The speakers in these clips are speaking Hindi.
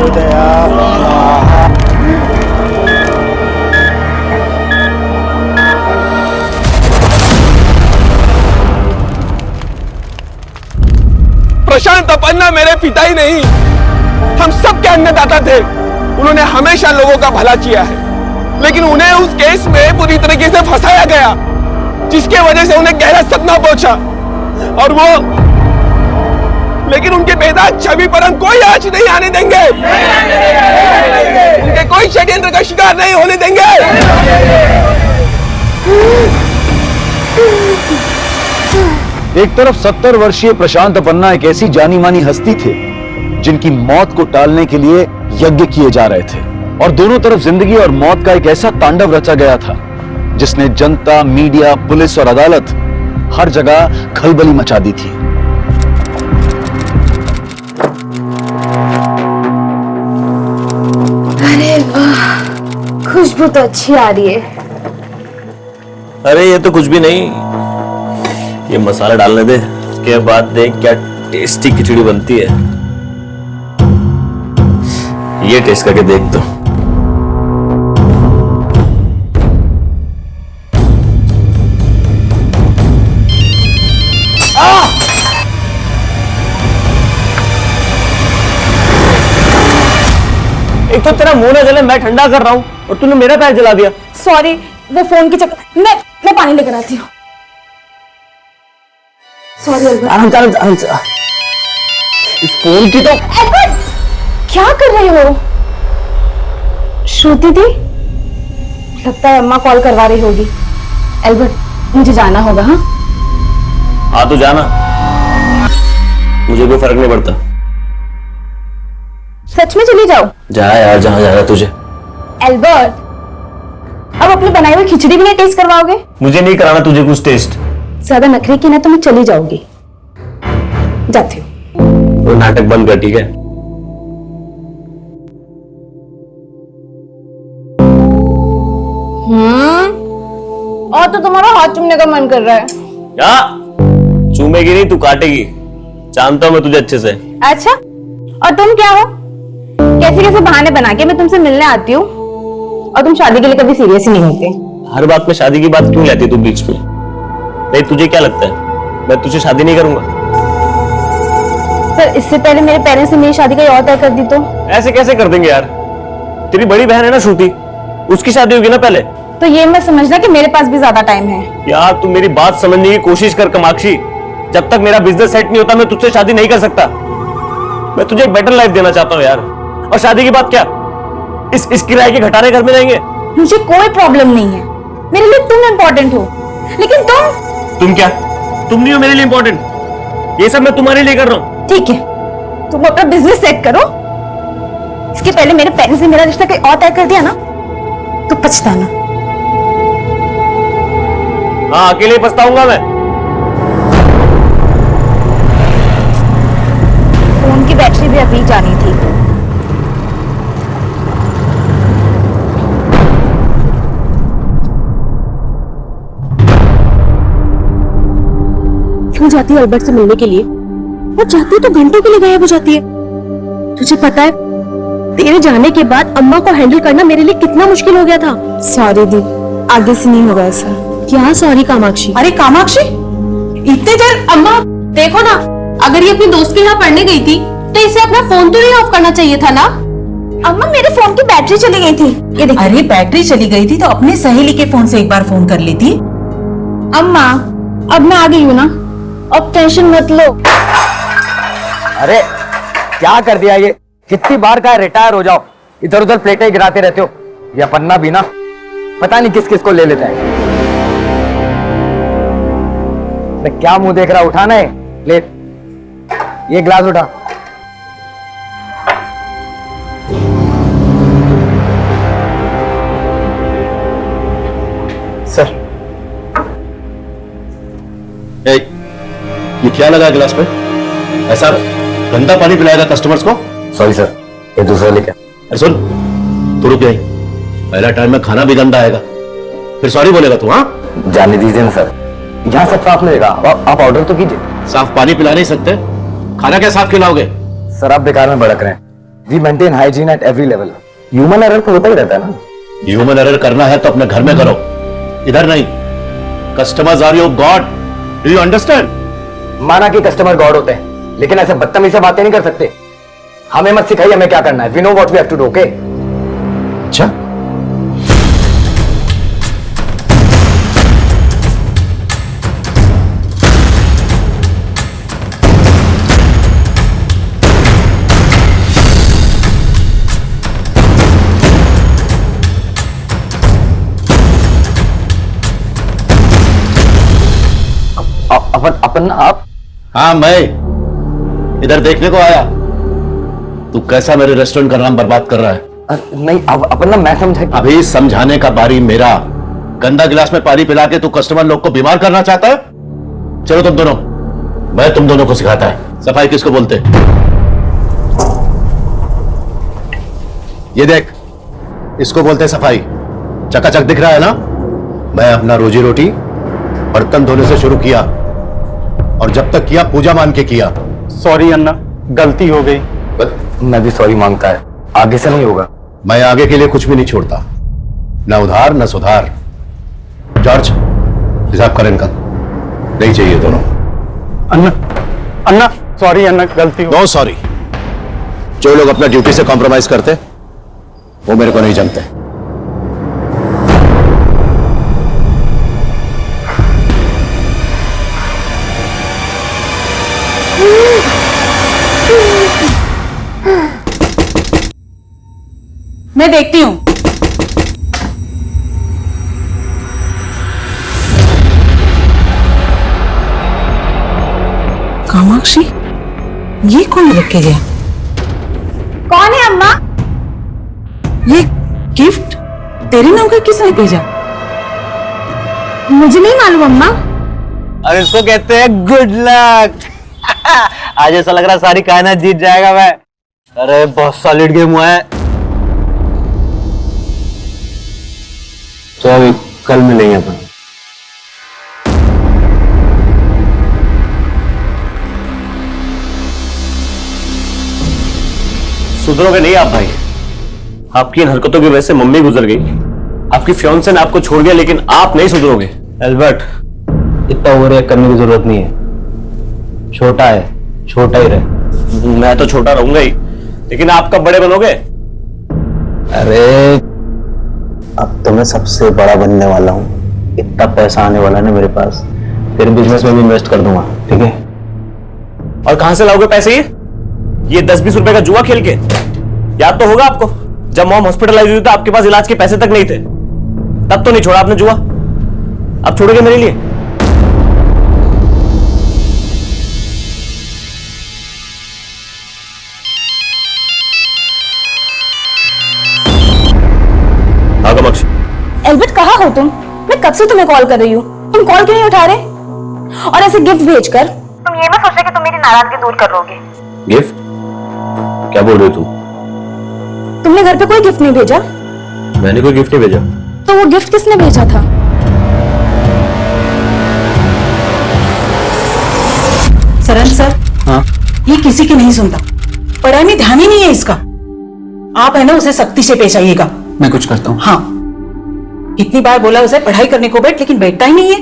महोदया स्वाहा। प्रशांत पन्ना मेरे पिता ही नहीं, हम सब के अन्नदाता थे। उन्होंने हमेशा लोगों का भला किया है, लेकिन उन्हें उस केस में पूरी तरीके से फंसाया गया, जिसके वजह से उन्हें गहरा सदमा पहुंचा। और वो, लेकिन उनके बेटा छवि पर हम कोई आंच नहीं आने देंगे। उनके कोई षड्यंत्र का शिकार नहीं होने देंगे। एक तरफ 70 वर्षीय प्रशांत पन्ना एक ऐसी जानी मानी हस्ती थे जिनकी मौत को टालने के लिए यज्ञ किए जा रहे थे, और दोनों तरफ जिंदगी और मौत का एक ऐसा तांडव रचा गया था जिसने जनता, मीडिया, पुलिस और अदालत हर जगह खलबली मचा दी थी। अरे वाह, खुशबू तो अच्छी आ रही है। अरे ये तो कुछ भी नहीं, ये मसाला डालने दे, उसके बाद देख क्या टेस्टी खिचड़ी बनती है। ये टेस्ट करके देख तो। एक तो तेरा मुंह ना जले, मैं ठंडा कर रहा हूँ और तूने मेरा पैर जला दिया। सॉरी, वो फोन की चक्कर। मैं पानी लेकर आती हूँ। Sorry Albert. आराम से। इस फोन की तो। एल्बर्ट, क्या कर रहे हो? श्रुति दी, लगता है अम्मा कॉल करवा रही होगी। एल्बर्ट, मुझे जाना होगा। हाँ हाँ तो जाना, मुझे कोई फर्क नहीं पड़ता। सच में चली जाओ। जा यार, जहां जाना तुझे। एल्बर्ट, अब अपनी बनाई हुई खिचड़ी भी नहीं टेस्ट करवाओगे? मुझे नहीं कराना तुझे कुछ टेस्ट। ज्यादा नखरे की ना तो मैं चली जाऊंगी। जाती हूँ। वो नाटक बंद कर, ठीक है? और तो तुम्हारा हाथ चूमने का मन कर रहा है। क्या? चूमेगी नहीं, तू काटेगी। जानता हूं मैं तुझे अच्छे से। अच्छा, और तुम क्या हो? कैसे कैसे बहाने बना के मैं तुमसे मिलने आती हूँ, और तुम शादी के लिए कभी सीरियस ही नहीं होते। हर बात में शादी की बात क्यों लाती तू बीच में? नहीं, तुझे क्या लगता है मैं तुझसे शादी नहीं करूंगा? पर इससे पहले मेरे पेरेंट्स ने मेरी शादी का और तय कर दी तो? ऐसे कैसे कर देंगे यार? तेरी बड़ी बहन है ना श्रुति, उसकी शादी होगी ना पहले। तो ये मत समझना कि मेरे पास भी ज्यादा टाइम है। यार तू मेरी बात समझने की कोशिश कर कामाक्षी। जब तक मेरा बिजनेस सेट नहीं होता मैं तुझसे शादी नहीं कर सकता। मैं तुझे एक बेटर लाइफ देना चाहता हूँ यार। और शादी की बात क्या? इस किराए के घटाने घर में रहेंगे। मुझे कोई प्रॉब्लम नहीं है, मेरे लिए तुम इम्पोर्टेंट हो, लेकिन तुम क्या? तुम नहीं हो मेरे लिए इम्पोर्टेंट। ये सब मैं तुम्हारे लिए कर रहा हूँ। ठीक है, तुम अपना बिजनेस सेट करो। इसके पहले मेरे पेरेंट्स ने मेरा रिश्ता कहीं और तय कर दिया ना तो पछताना। हाँ, अकेले पछताऊंगा मैं। फोन की बैटरी भी अभी जानी थी। क्यों जाती है अल्बर्ट से मिलने के लिए? वो जाती है तो घंटों के लिए गायब हो जाती है। तुझे पता है, तेरे जाने के बाद अम्मा को हैंडल करना मेरे लिए कितना मुश्किल हो गया था। सॉरी दी, आगे से नहीं होगा ऐसा। क्या सॉरी कामाक्षी? अरे कामाक्षी, इतने देर अम्मा देखो ना, अगर ये अपनी दोस्त के यहाँ पढ़ने गई थी तो इसे अपना फोन तो नहीं ऑफ करना चाहिए था ना। अम्मा, मेरे फोन की बैटरी चली गई थी। ये देखो। अरे बैटरी चली गई थी तो अपनी सहेली के फोन से एक बार फोन कर लेती। अम्मा, अब मैं आ गई हूँ ना, अब टेंशन मत लो। अरे क्या कर दिया ये? कितनी बार कहा रिटायर हो जाओ, इधर उधर प्लेटें गिराते रहते हो। या पन्ना भी ना पता नहीं किस किस को ले लेता है। क्या मुंह देख रहा? उठाना है, ले ये ग्लास उठा। सर, ये क्या लगा गिलास पे? ऐसा गंदा पानी पिलाएगा कस्टमर्स को? सॉरी सर, ये दूसरा लेके। अरे सुन, तू रुक जाइए। पहला टाइम में खाना भी गंदा आएगा, फिर सॉरी बोलेगा तू? हाँ, जाने दीजिए ना सर, यहाँ सब साफ लगेगा। आप ऑर्डर तो कीजिए। साफ पानी पिला नहीं सकते, खाना क्या साफ खिलाओगे? सर आप बेकार में भड़क रहे हैं। We maintain hygiene at every level. Human error तो होता ही रहता है ना। ह्यूमन एरर करना है तो अपने घर में करो, इधर नहीं। Customers are your god, do you understand? माना कि कस्टमर गॉड होते हैं, लेकिन ऐसे बदतमीजी से बातें नहीं कर सकते। हमें मत सिखाइए हमें क्या करना है। We know what we have to do, okay? अच्छा, अपन आप? हाँ मैं इधर देखने को आया। तू कैसा मेरे रेस्टोरेंट का नाम बर्बाद कर रहा है? नहीं अपन ना, मैं समझा कि अभी समझाने का बारी मेरा। गंदा गिलास में पानी पिला के तू कस्टमर लोग को बीमार करना चाहता है? चलो तुम दोनों, मैं तुम दोनों को सिखाता है सफाई किसको बोलते। ये देख, इसको बोलते हैं सफाई। चकाचक दिख रहा है ना? मैं अपना रोजी रोटी बर्तन धोने से शुरू किया, और जब तक किया पूजा मान के किया। सॉरी अन्ना, गलती हो गई। मैं भी सॉरी मांगता है, आगे से नहीं होगा। मैं आगे के लिए कुछ भी नहीं छोड़ता, ना उधार ना सुधार। जॉर्ज, हिसाब कर इनका। नहीं चाहिए दोनों। अन्ना, अन्ना सॉरी अन्ना, गलती हो। No sorry. जो लोग अपना ड्यूटी से कॉम्प्रोमाइज करते वो मेरे को नहीं जानते। मैं देखती हूँ। कामाक्षी, ये कौन रख के गया? कौन है अम्मा? ये गिफ्ट तेरे नाम का किसने भेजा? मुझे नहीं मालूम अम्मा। और इसको कहते हैं गुड लक। आज ऐसा लग रहा सारी कायनात जीत जाएगा मैं। अरे बहुत सॉलिड गेम हुआ है। तो अभी कल मिलेंगे अपन। सुधरोगे नहीं आप भाई। आपकी इन हरकतों की वजह से मम्मी गुजर गई, आपकी फियांसे ने आपको छोड़ दिया, लेकिन आप नहीं सुधरोगे। एल्बर्ट, इतना ओवररिएक्ट करने की जरूरत नहीं है। छोटा है, छोटा ही रहे। मैं तो छोटा रहूंगा ही, लेकिन आप कब बड़े बनोगे? अरे अब तो मैं सबसे बड़ा बनने वाला हूँ। इतना पैसा आने वाला है ना मेरे पास, फिर बिजनेस में भी इन्वेस्ट कर दूंगा, ठीक है? और कहां से लाओगे पैसे? ये 10-20 रुपए का जुआ खेल के? याद तो होगा आपको, जब मॉम हॉस्पिटलाइज हुई तो आपके पास इलाज के पैसे तक नहीं थे, तब तो नहीं छोड़ा आपने जुआ। अब छोड़ोगे मेरे लिए? एल्बर्ट कहाँ हो तुम? मैं कब से तुम्हें कॉल कर रही हूँ, तुम कॉल क्यों नहीं उठा रहे? और ऐसे गिफ्ट भेजकर तुम ये मत सोचो कि तुम मेरी नाराजगी दूर कर लोगे। गिफ्ट? क्या बोल रहे हो तुम? तुमने घर पे कोई गिफ्ट नहीं भेजा? मैंने कोई गिफ्ट नहीं भेजा। तो वो गिफ्ट किसने भेजा था? सरन सर, हाँ? ये किसी की नहीं सुनता, पढ़ाई में ध्यान ही नहीं है इसका। आप है ना, उसे सख्ती से पेश आइएगा। मैं कुछ करता हूँ। हाँ, कितनी बार बोला उसे पढ़ाई करने को बैठ, लेकिन बैठता ही नहीं है।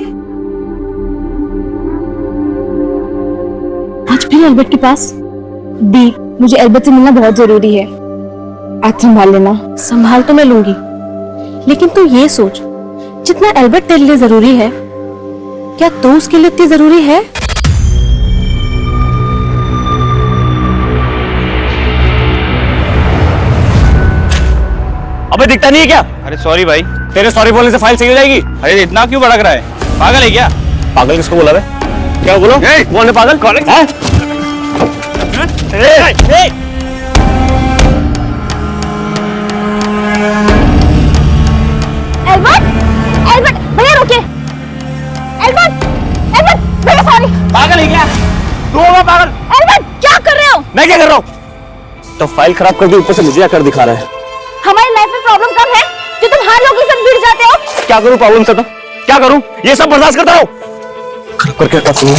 आज फिर एल्बर्ट के पास? दी, मुझे एल्बर्ट से मिलना बहुत जरूरी है। आज संभाल लेना। संभाल तो मैं लूंगी, लेकिन तू ये सोच, जितना एल्बर्ट तेरे लिए जरूरी है, क्या तू उसके लिए इतनी जरूरी है? अबे दिखता नहीं है क्या? अरे सॉरी भाई। तेरे सॉरी बोलने से फाइल सही हो जाएगी? अरे इतना क्यों भड़क रहा है? पागल है क्या? पागल किसको बोला बे? क्या बोलो? कौन है पागल? कौन है? एल्बर्ट, एल्बर्ट, भैया रुकिए। एल्बर्ट, एल्बर्ट, भैया सॉरी। पागल है क्या? तू होगा पागल? एल्बर्ट, क्या कर रहे हो? मैं क्या कर रहा हूँ? तो फाइल खराब कर दी, ऊपर से मुझे आकर दिखा रहा है। हमारी लाइफ में प्रॉब्लम कब है जो तुम हर लोगों के साथ भिड़ जाते हो? क्या करूं प्रॉब्लम से? तो क्या करूं? ये सब बर्दाश्त करता हूं। खराब करके क्या करूं?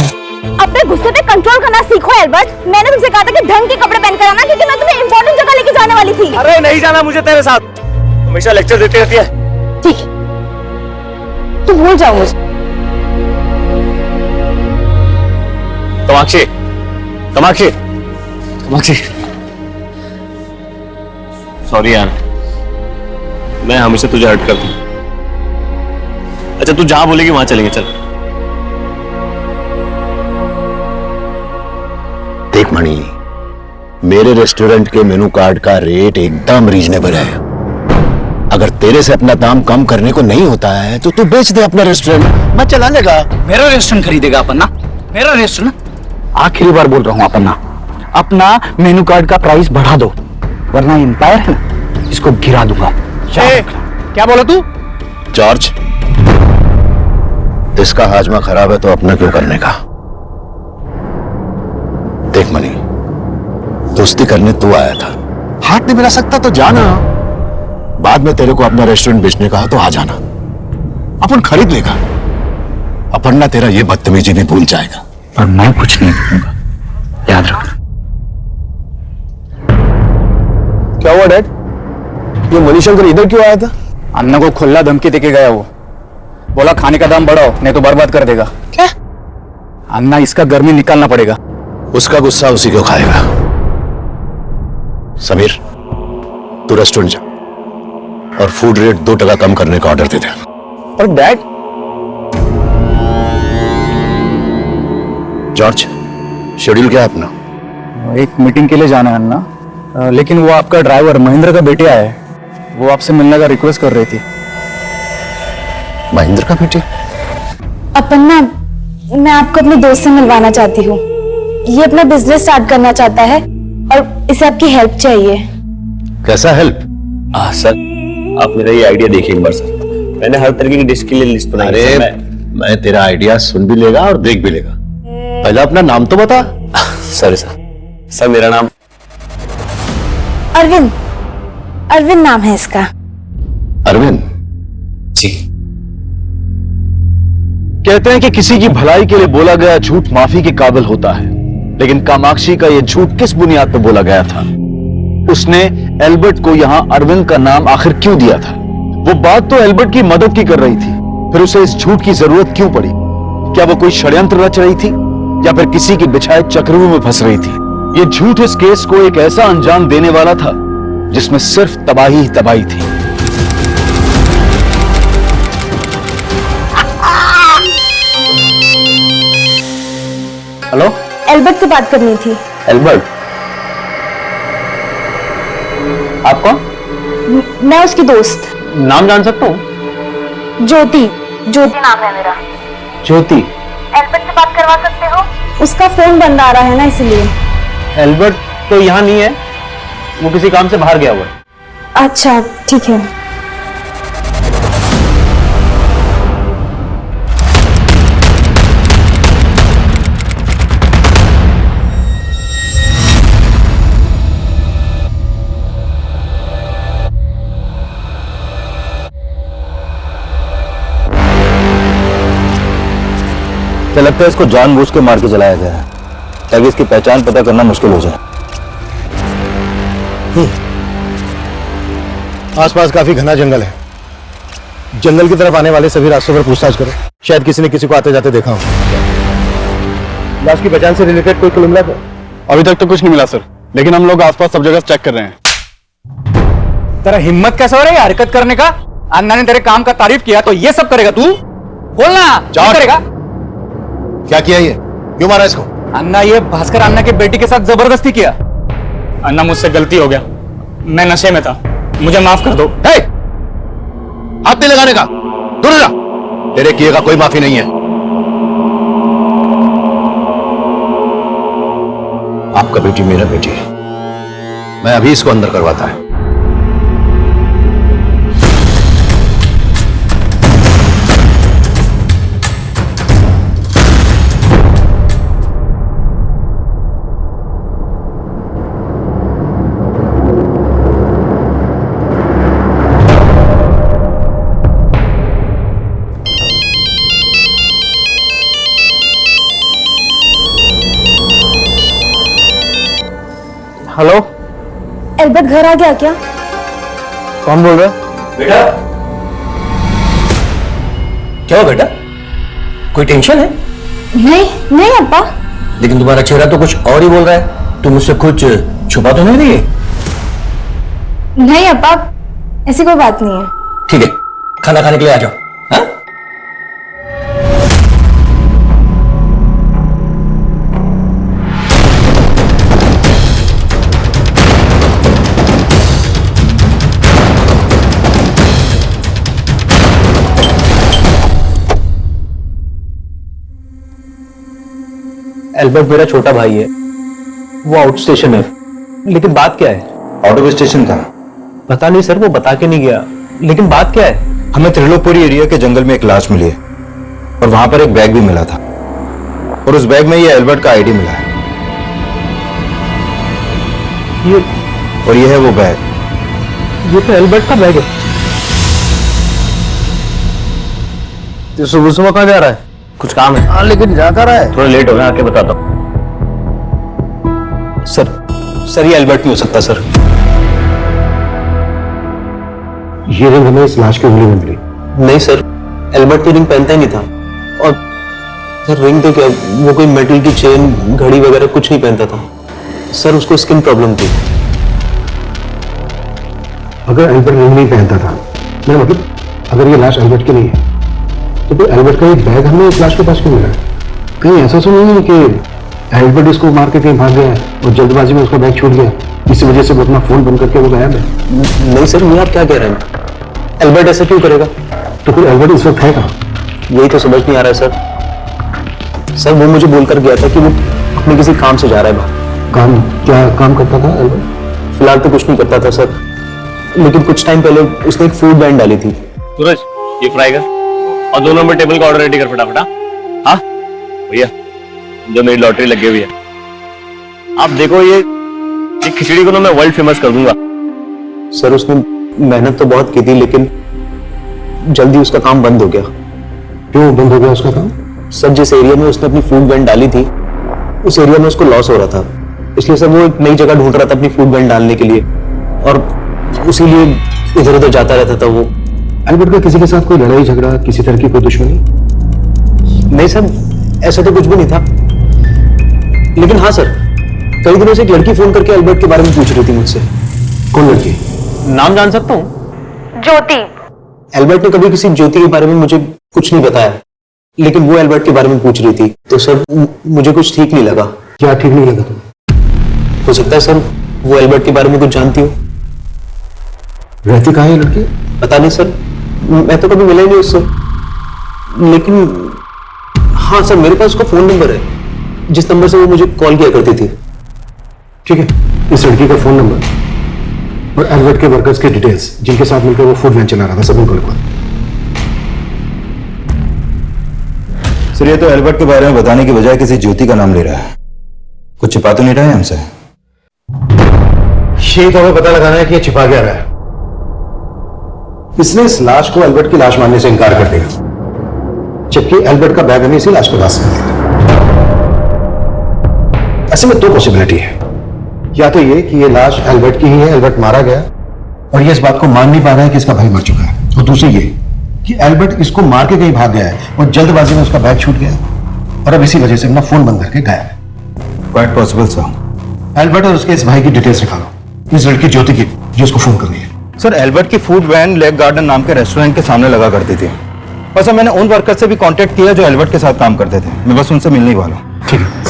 अपने गुस्से पे कंट्रोल करना सीखो एल्बर्ट। मैंने तुमसे कहा था कि ढंग के कपड़े पहनकर आना, क्योंकि मैं तुम्हें इंपॉर्टेंट जगह लेके जा वाली थी। अरे नहीं जाना मुझे तेरे साथ, हमेशा लेक्चर देती रहती है। ठीक है, तू भूल जाओ मुझे। कामाक्षी, कामाक्षी, कामाक्षी, सॉरी यार, मैं हमेशा तुझे हर्ट करता हूं। अच्छा तू जहां बोलेगी वहां चलेंगे, चल। देख मणि, मेरे रेस्टोरेंट के मेनू कार्ड का रेट एकदम रीजनेबल है। अगर तेरे से अपना दाम कम करने को नहीं होता है तो तू बेच दे अपना रेस्टोरेंट, मैं चला लेगा। मेरा रेस्टोरेंट खरीदेगा अपना? मेरा रेस्टोरेंट? आखिरी बार बोल रहा हूँ अपना, अपना मेनू कार्ड का प्राइस बढ़ा दो, वरना एम्पायर है ना, इसको गिरा दूंगा। क्या बोला तू? जॉर्ज, इसका हाजमा खराब है तो अपना क्यों करने का? देख मनी, दोस्ती करने तू आया था, हाथ नहीं मिला सकता तो जाना। बाद में तेरे को अपना रेस्टोरेंट बेचने का तो आ जाना, अपन खरीद लेगा। अपन ना तेरा ये बदतमीजी भी भूल जाएगा। और मैं कुछ नहीं करूंगा, याद रखना। क्या हुआ डैड? ये मणिशंकर इधर क्यों आया था? अन्ना को खुला धमकी देके गया वो, बोला खाने का दाम बढ़ाओ नहीं तो बर्बाद कर देगा। क्या? अन्ना इसका गर्मी निकालना पड़ेगा। उसका गुस्सा उसी को खाएगा। समीर, तू रेस्टोरेंट जा और फूड रेट 2% कम करने का ऑर्डर दे दे। पर डैड, जॉर्ज, शेड्यूल क्या है अपना? एक मीटिंग के लिए जाना है अन्ना, लेकिन वो आपका ड्राइवर महेंद्र का बेटे आया है, वो आपसे मिलने का रिक्वेस्ट कर रही थी। महेंद्र का बेटे? अपन्ना, मैं आपको अपने दोस्त से मिलवाना चाहती हूँ। ये अपना बिजनेस स्टार्ट करना चाहता है और इसे आपकी हेल्प चाहिए। कैसा हेल्प? सर आप मेरा ये आइडिया देखिए एक बार सर, मैंने हर तरीके की डिश के लिए लिस्ट बनाई है। अरे सर, मैं तेरा आइडिया सुन भी लेगा और देख भी लेगा। पहले अपना नाम तो बता। सॉरी सर, सर मेरा नाम अरविंद, अरविंद नाम है इसका। अरविंद जी। कहते हैं कि किसी की भलाई के लिए बोला गया झूठ माफी के काबिल होता है, लेकिन कामाक्षी का यह झूठ किस बुनियाद पर बोला गया था? उसने एल्बर्ट को यहां अरविंद का नाम आखिर क्यों दिया था? वो बात तो एल्बर्ट की मदद की कर रही थी, फिर उसे इस झूठ की जरूरत क्यों पड़ी? क्या वो कोई षड्यंत्र रच रही थी या फिर किसी के बिछाए चक्रव्यूह में फंस रही थी? ये झूठ इस केस को एक ऐसा अंजाम देने वाला था जिसमें सिर्फ तबाही ही तबाही थी। हेलो, एल्बर्ट से बात करनी थी। एल्बर्ट? आप कौन? मैं उसकी दोस्त नाम जान सकता हूँ? ज्योति, ज्योति नाम है मेरा। ज्योति? एल्बर्ट से बात करवा सकते हो? उसका फोन बंद आ रहा है ना, इसलिए। एल्बर्ट तो यहाँ नहीं है, वो किसी काम से बाहर गया हुआ है। अच्छा ठीक है। क्या लगता है इसको जानबूझ के मार के जलाया गया है ताकि इसकी पहचान पता करना मुश्किल हो जाए। आसपास काफी घना जंगल है, जंगल की तरफ आने वाले सभी रास्तों पर पूछताछ करो, शायद किसी ने किसी को आते जाते देखा हो। लाश की पहचान से रिलेटेड कोई क्लू मिला था? अभी तक तो कुछ नहीं मिला सर, लेकिन हम लोग आसपास सब जगह चेक कर रहे हैं। तेरा हिम्मत कैसे हो रहा है हरकत करने का? अन्ना ने तेरे काम का तारीफ किया तो ये सब करेगा तू? बोलना क्या करेगा? क्या किया ये? क्यों मारा इसको? अन्ना, ये भास्कर अन्ना के बेटी के साथ जबरदस्ती किया। अन्ना, मुझसे गलती हो गया, मैं नशे में था, मुझे माफ कर दो। हे! हाथ नहीं लगाने का, दूर जा। तेरे किए का कोई माफी नहीं है। आपका बेटी मेरा बेटी है, मैं अभी इसको अंदर करवाता है। हेलो, एल्बर्ट घर आ गया क्या? कौन बोल रहा है? बेटा क्या हुआ बेटा? कोई टेंशन है? नहीं नहीं अब्बा। लेकिन तुम्हारा चेहरा तो कुछ और ही बोल रहा है। तुम मुझसे कुछ छुपा तो नहीं रही है? नहीं अब्बा, ऐसी कोई बात नहीं है। ठीक है, खाना खाने के लिए आ जाओ। हाँ? एल्बर्ट मेरा छोटा भाई है, वो आउट स्टेशन है। लेकिन बात क्या है? आउट ऑफ स्टेशन था। पता नहीं सर, वो बता के नहीं गया। लेकिन बात क्या है? हमें त्रिलोकपुरी एरिया के जंगल में एक लाश मिली है और वहां पर एक बैग भी मिला था और उस बैग में ये एल्बर्ट का आईडी मिला है। ये है वो बैग। ये तो एल्बर्ट का बैग है। तो सुबह सुबह कहाँ जा रहा है? कुछ काम है? हाँ, लेकिन जा कर रहा है। थोड़ा लेट हो गया, आके बताता हूँ। सर ये एल्बर्ट नहीं हो सकता सर। ये रिंग हमें इस लाश की उंगली में मिली। नहीं सर, एल्बर्ट तो रिंग पहनता ही नहीं था। और सर रिंग तो क्या, वो कोई मेटल की चेन घड़ी वगैरह कुछ नहीं पहनता था सर। उसको स्किन प्रॉब्लम थी। अगर एल्बर्ट रिंग नहीं पहनता था, मेरा मतलब अगर ये लाश एल्बर्ट की नहीं है तो फिर एल्बर्ट का ये बैग हमें इस लाश के पास क्यों मिला? कहीं ऐसा तो नहीं है कि एल्बर्ट इसको मार के कहीं भाग गया है और जल्दबाजी में उसका बैग छूट गया, इसी वजह से वो अपना फोन बंद करके वो गायब है? नहीं सर, ये आप क्या कह रहे हैं? एल्बर्ट ऐसा क्यों करेगा? तो फिर एल्बर्ट इस वक्त है कहाँ? यही तो समझ नहीं आ रहा है सर। वो मुझे बोलकर गया था कि वो अपने किसी काम से जा रहा है बाहर। काम? क्या काम करता था एल्बर्ट? फिलहाल तो कुछ नहीं करता था सर, लेकिन कुछ टाइम पहले उसने एक फूड बैंड डाली थी। सूरज, ये फ्राई कर और 2 नंबर टेबल का ऑर्डर रेडी कर फटाफट। हाँ भैया, जो मेरी लॉटरी लगी हुई है। आप देखो, ये खिचड़ी को ना मैं वर्ल्ड फेमस कर दूंगा। सर उसने मेहनत तो बहुत की थी, लेकिन जल्दी उसका काम बंद हो गया। क्यों बंद हो गया उसका काम? सर जिस एरिया में उसने अपनी फूड बैंड डाली थी, उस एरिया में उसको लॉस हो रहा था, इसलिए सर वो एक नई जगह ढूंढ रहा था अपनी फूड बैंड डालने के लिए, और उसीलिए इधर उधर जाता रहता था वो। एल्बर्ट का किसी के साथ कोई लड़ाई झगड़ा, किसी तरह की कोई दुश्मनी? नहीं सर, ऐसा तो कुछ भी नहीं था। लेकिन हाँ सर, कई दिनों से एक लड़की फोन करके एल्बर्ट के बारे में पूछ रही थी मुझसे। कौन लड़की? नाम जान सकता हूँ? ज्योति। एल्बर्ट ने कभी किसी ज्योति के बारे में मुझे कुछ नहीं बताया, लेकिन वो एल्बर्ट के बारे में पूछ रही थी। तो सर मुझे कुछ ठीक नहीं लगा। क्या ठीक नहीं लगा तुम्हें? हो सकता है सर वो एल्बर्ट के बारे में कुछ जानती हो। रहती कहाँ है ये लड़की? पता नहीं सर, मैं तो कभी मिला ही नहीं उससे। लेकिन हाँ सर, मेरे पास उसका फोन नंबर है, जिस नंबर से वो मुझे कॉल किया करती थी। ठीक है, इस लड़की का फोन नंबर और एल्बर्ट के वर्कर्स के डिटेल्स, जिनके साथ मिलकर वो फूड वैन चला रहा था, सब उनको लिखवा। सर ये तो एल्बर्ट के बारे में बताने की बजाय किसी ज्योति का नाम ले रहा है। कुछ छिपा तो नहीं रहा है हमसे? यही तो हमें पता लगाना है कि ये छिपा क्या रहा है। इसने इस लाश को एल्बर्ट की लाश मानने से इनकार कर दिया, जबकि एल्बर्ट का बैग हमें इसी लाश के पास मिला। ऐसे में दो पॉसिबिलिटी है, या तो ये कि ये लाश एल्बर्ट की ही है, एल्बर्ट मारा गया और ये इस बात को मान नहीं पा रहा है कि इसका भाई मर चुका है, और दूसरी ये कि एल्बर्ट इसको मार के कहीं भाग गया है और जल्दबाजी में उसका बैग छूट गया और अब इसी वजह से अपना फोन बंद करके गायब है। Quite possible sir. एल्बर्ट और उसके इस भाई की डिटेल्स निकालो, इस लड़की ज्योति की जो उसको फोन कर रही है। सर एल्बर्ट की फूड वैन लेक गार्डन नाम के रेस्टोरेंट के सामने लगा करती थी। बस मैंने उन वर्कर से भी कांटेक्ट किया जो एल्बर्ट के साथ काम करते थे। मैं बस उनसे मिलने ही वाला हूँ। ठीक है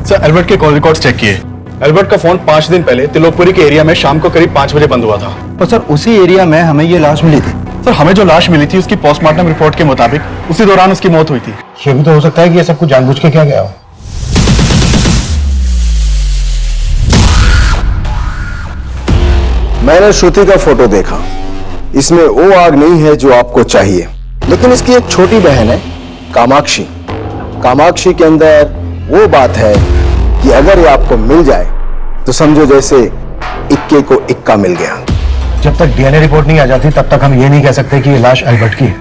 सर एल्बर्ट के कॉल रिकॉर्ड्स चेक किए। एल्बर्ट का फोन 5 दिन पहले त्रिलोकपुरी के एरिया में शाम को करीब 5 बजे बंद हुआ था। और सर उसी एरिया में हमें ये लाश मिली थी। सर हमें जो लाश मिली थी उसकी पोस्टमार्टम रिपोर्ट के मुताबिक उसी दौरान उसकी मौत हुई थी। ये भी तो हो सकता है कि ये सब कुछ जानबूझ के किया गया हो। मैंने श्रुति का फोटो देखा, इसमें वो आग नहीं है जो आपको चाहिए, लेकिन इसकी एक छोटी बहन है कामाक्षी। कामाक्षी के अंदर वो बात है कि अगर ये आपको मिल जाए तो समझो जैसे इक्के को इक्का मिल गया। जब तक डीएनए रिपोर्ट नहीं आ जाती तब तक हम ये नहीं कह सकते कि ये लाश एल्बर्ट की है।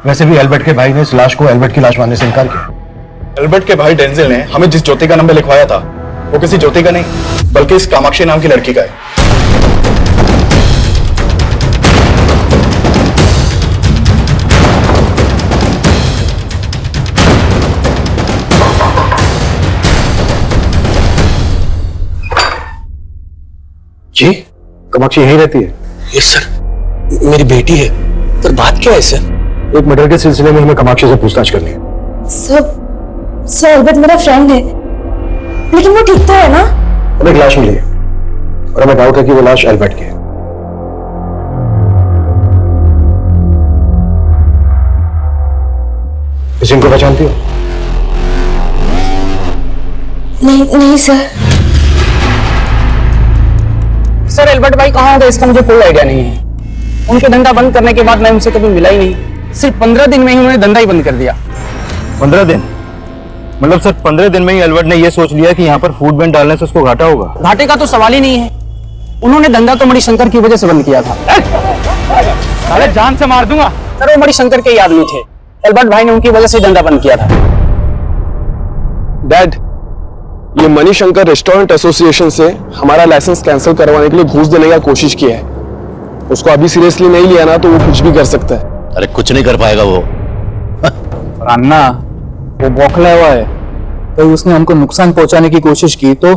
वैसे भी एल्बर्ट के भाई ने इस लाश को एल्बर्ट की लाश मानने से इनकार किया। एल्बर्ट के भाई डेंजिल ने हमें जिस ज्योति का नंबर लिखवाया था वो किसी ज्योति का नहीं बल्कि इस कामाक्षी नाम की लड़की का है। जी कामाक्षी यहीं रहती है? यस सर, मेरी बेटी है। पर बात क्या है सर? एक मर्डर के सिलसिले में हमें कामाक्षी से पूछताछ करनी है। सर अल्बर्ट मेरा फ्रेंड है, लेकिन वो ठीक तो है ना? हमें एक लाश मिली है और हमें डाउट है कि वो लाश एल्बर्ट की है। इस इनको पहचानती हो? नहीं सर। सर एल्बर्ट भाई कहाँ होगा इसका मुझे कोई आइडिया नहीं है। उनके धंधा बंद करने के बाद मैं उनसे कभी मिला ही नहीं। सिर्फ 15 दिन में ही उन्होंने धंधा ही बंद कर दिया। 15 दिन? मतलब सर 15 दिन में ही एल्बर्ट ने यह सोच लिया कि यहाँ पर फूड बैंक डालने से उसको घाटा होगा? घाटे का तो सवाल ही नहीं है। उन्होंने धंधा तो मणिशंकर की वजह से बंद किया था। अरे जान से मार दूंगा। सर वो मणिशंकर के ही आदमी थे। एल्बर्ट भाई ने उनकी वजह से धंधा बंद किया था। डैड, ये मणिशंकर रेस्टोरेंट एसोसिएशन से हमारा लाइसेंस कैंसिल करवाने के लिए घूस देने का कोशिश किया है। उसको अभी सीरियसली नहीं लिया ना तो वो कुछ भी कर सकता है। अरे कुछ नहीं कर पाएगा वो। अन्ना वो बौखला हुआ है, तो उसने हमको नुकसान पहुंचाने की कोशिश की तो?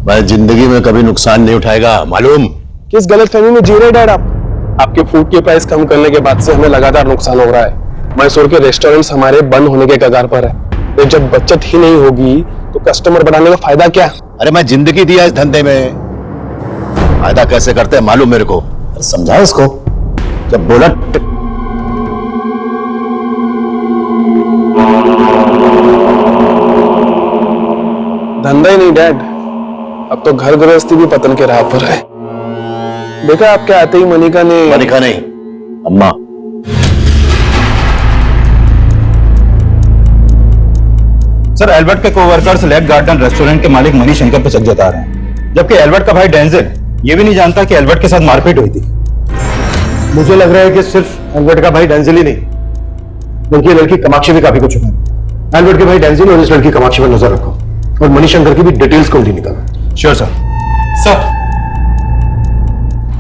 मैं जिंदगी में कभी नुकसान नहीं उठाएगा, मालूम? किस गलतफहमी में जी रहे डैड आप? आपके फूड के प्राइस कम करने के बाद से हमें लगातार नुकसान हो रहा है। मैसूर के रेस्टोरेंट्स हमारे बंद होने के कगार पर है। तो जब बचत ही नहीं होगी तो कस्टमर बढ़ाने का फायदा क्या? अरे मैं जिंदगी दिया इस धंधे में, फायदा कैसे करते हैं मालूम मेरे को। समझा इसको, जब बोला धंधा ही नहीं डैड, अब तो घर गृहस्थी भी पतन के राह पर है। देखा आपके आते ही मनिका नहीं, अम्मा। सर एल्बर्ट के कोवर्कर्स लेक गार्डन रेस्टोरेंट के मालिक मणिशंकर पे चक जता रहे हैं, जबकि एल्बर्ट का भाई डेंजिल ये भी नहीं जानता कि एल्बर्ट के साथ मारपीट हुई थी। मुझे लग रहा है कि सिर्फ एल्बर्ट का भाई डेंजिल ही नहीं बल्कि ये लड़की कामाक्षी भी काफी कुछ है। एल्बर्ट के भाई डेंजिल और इस लड़की कामाक्षी पर नजर रखो और मणिशंकर की भी डिटेल्स को निकालो। Sure sir.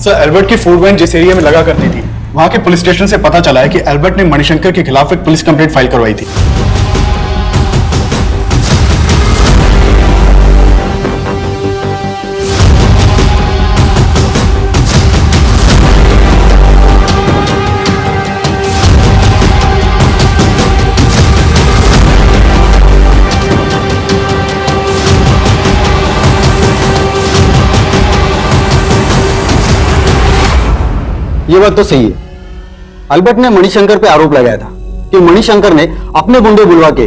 सर एल्बर्ट की फूड वैन जिस एरिया में लगा करती थी वहां के पुलिस स्टेशन से पता चला है कि एल्बर्ट ने मणिशंकर के खिलाफ एक पुलिस कंप्लेंट फाइल करवाई थी। ये बात तो सही है। अल्बर्ट ने मणिशंकर पे आरोप लगाया था कि मणिशंकर ने अपने गुंडे बुलवा के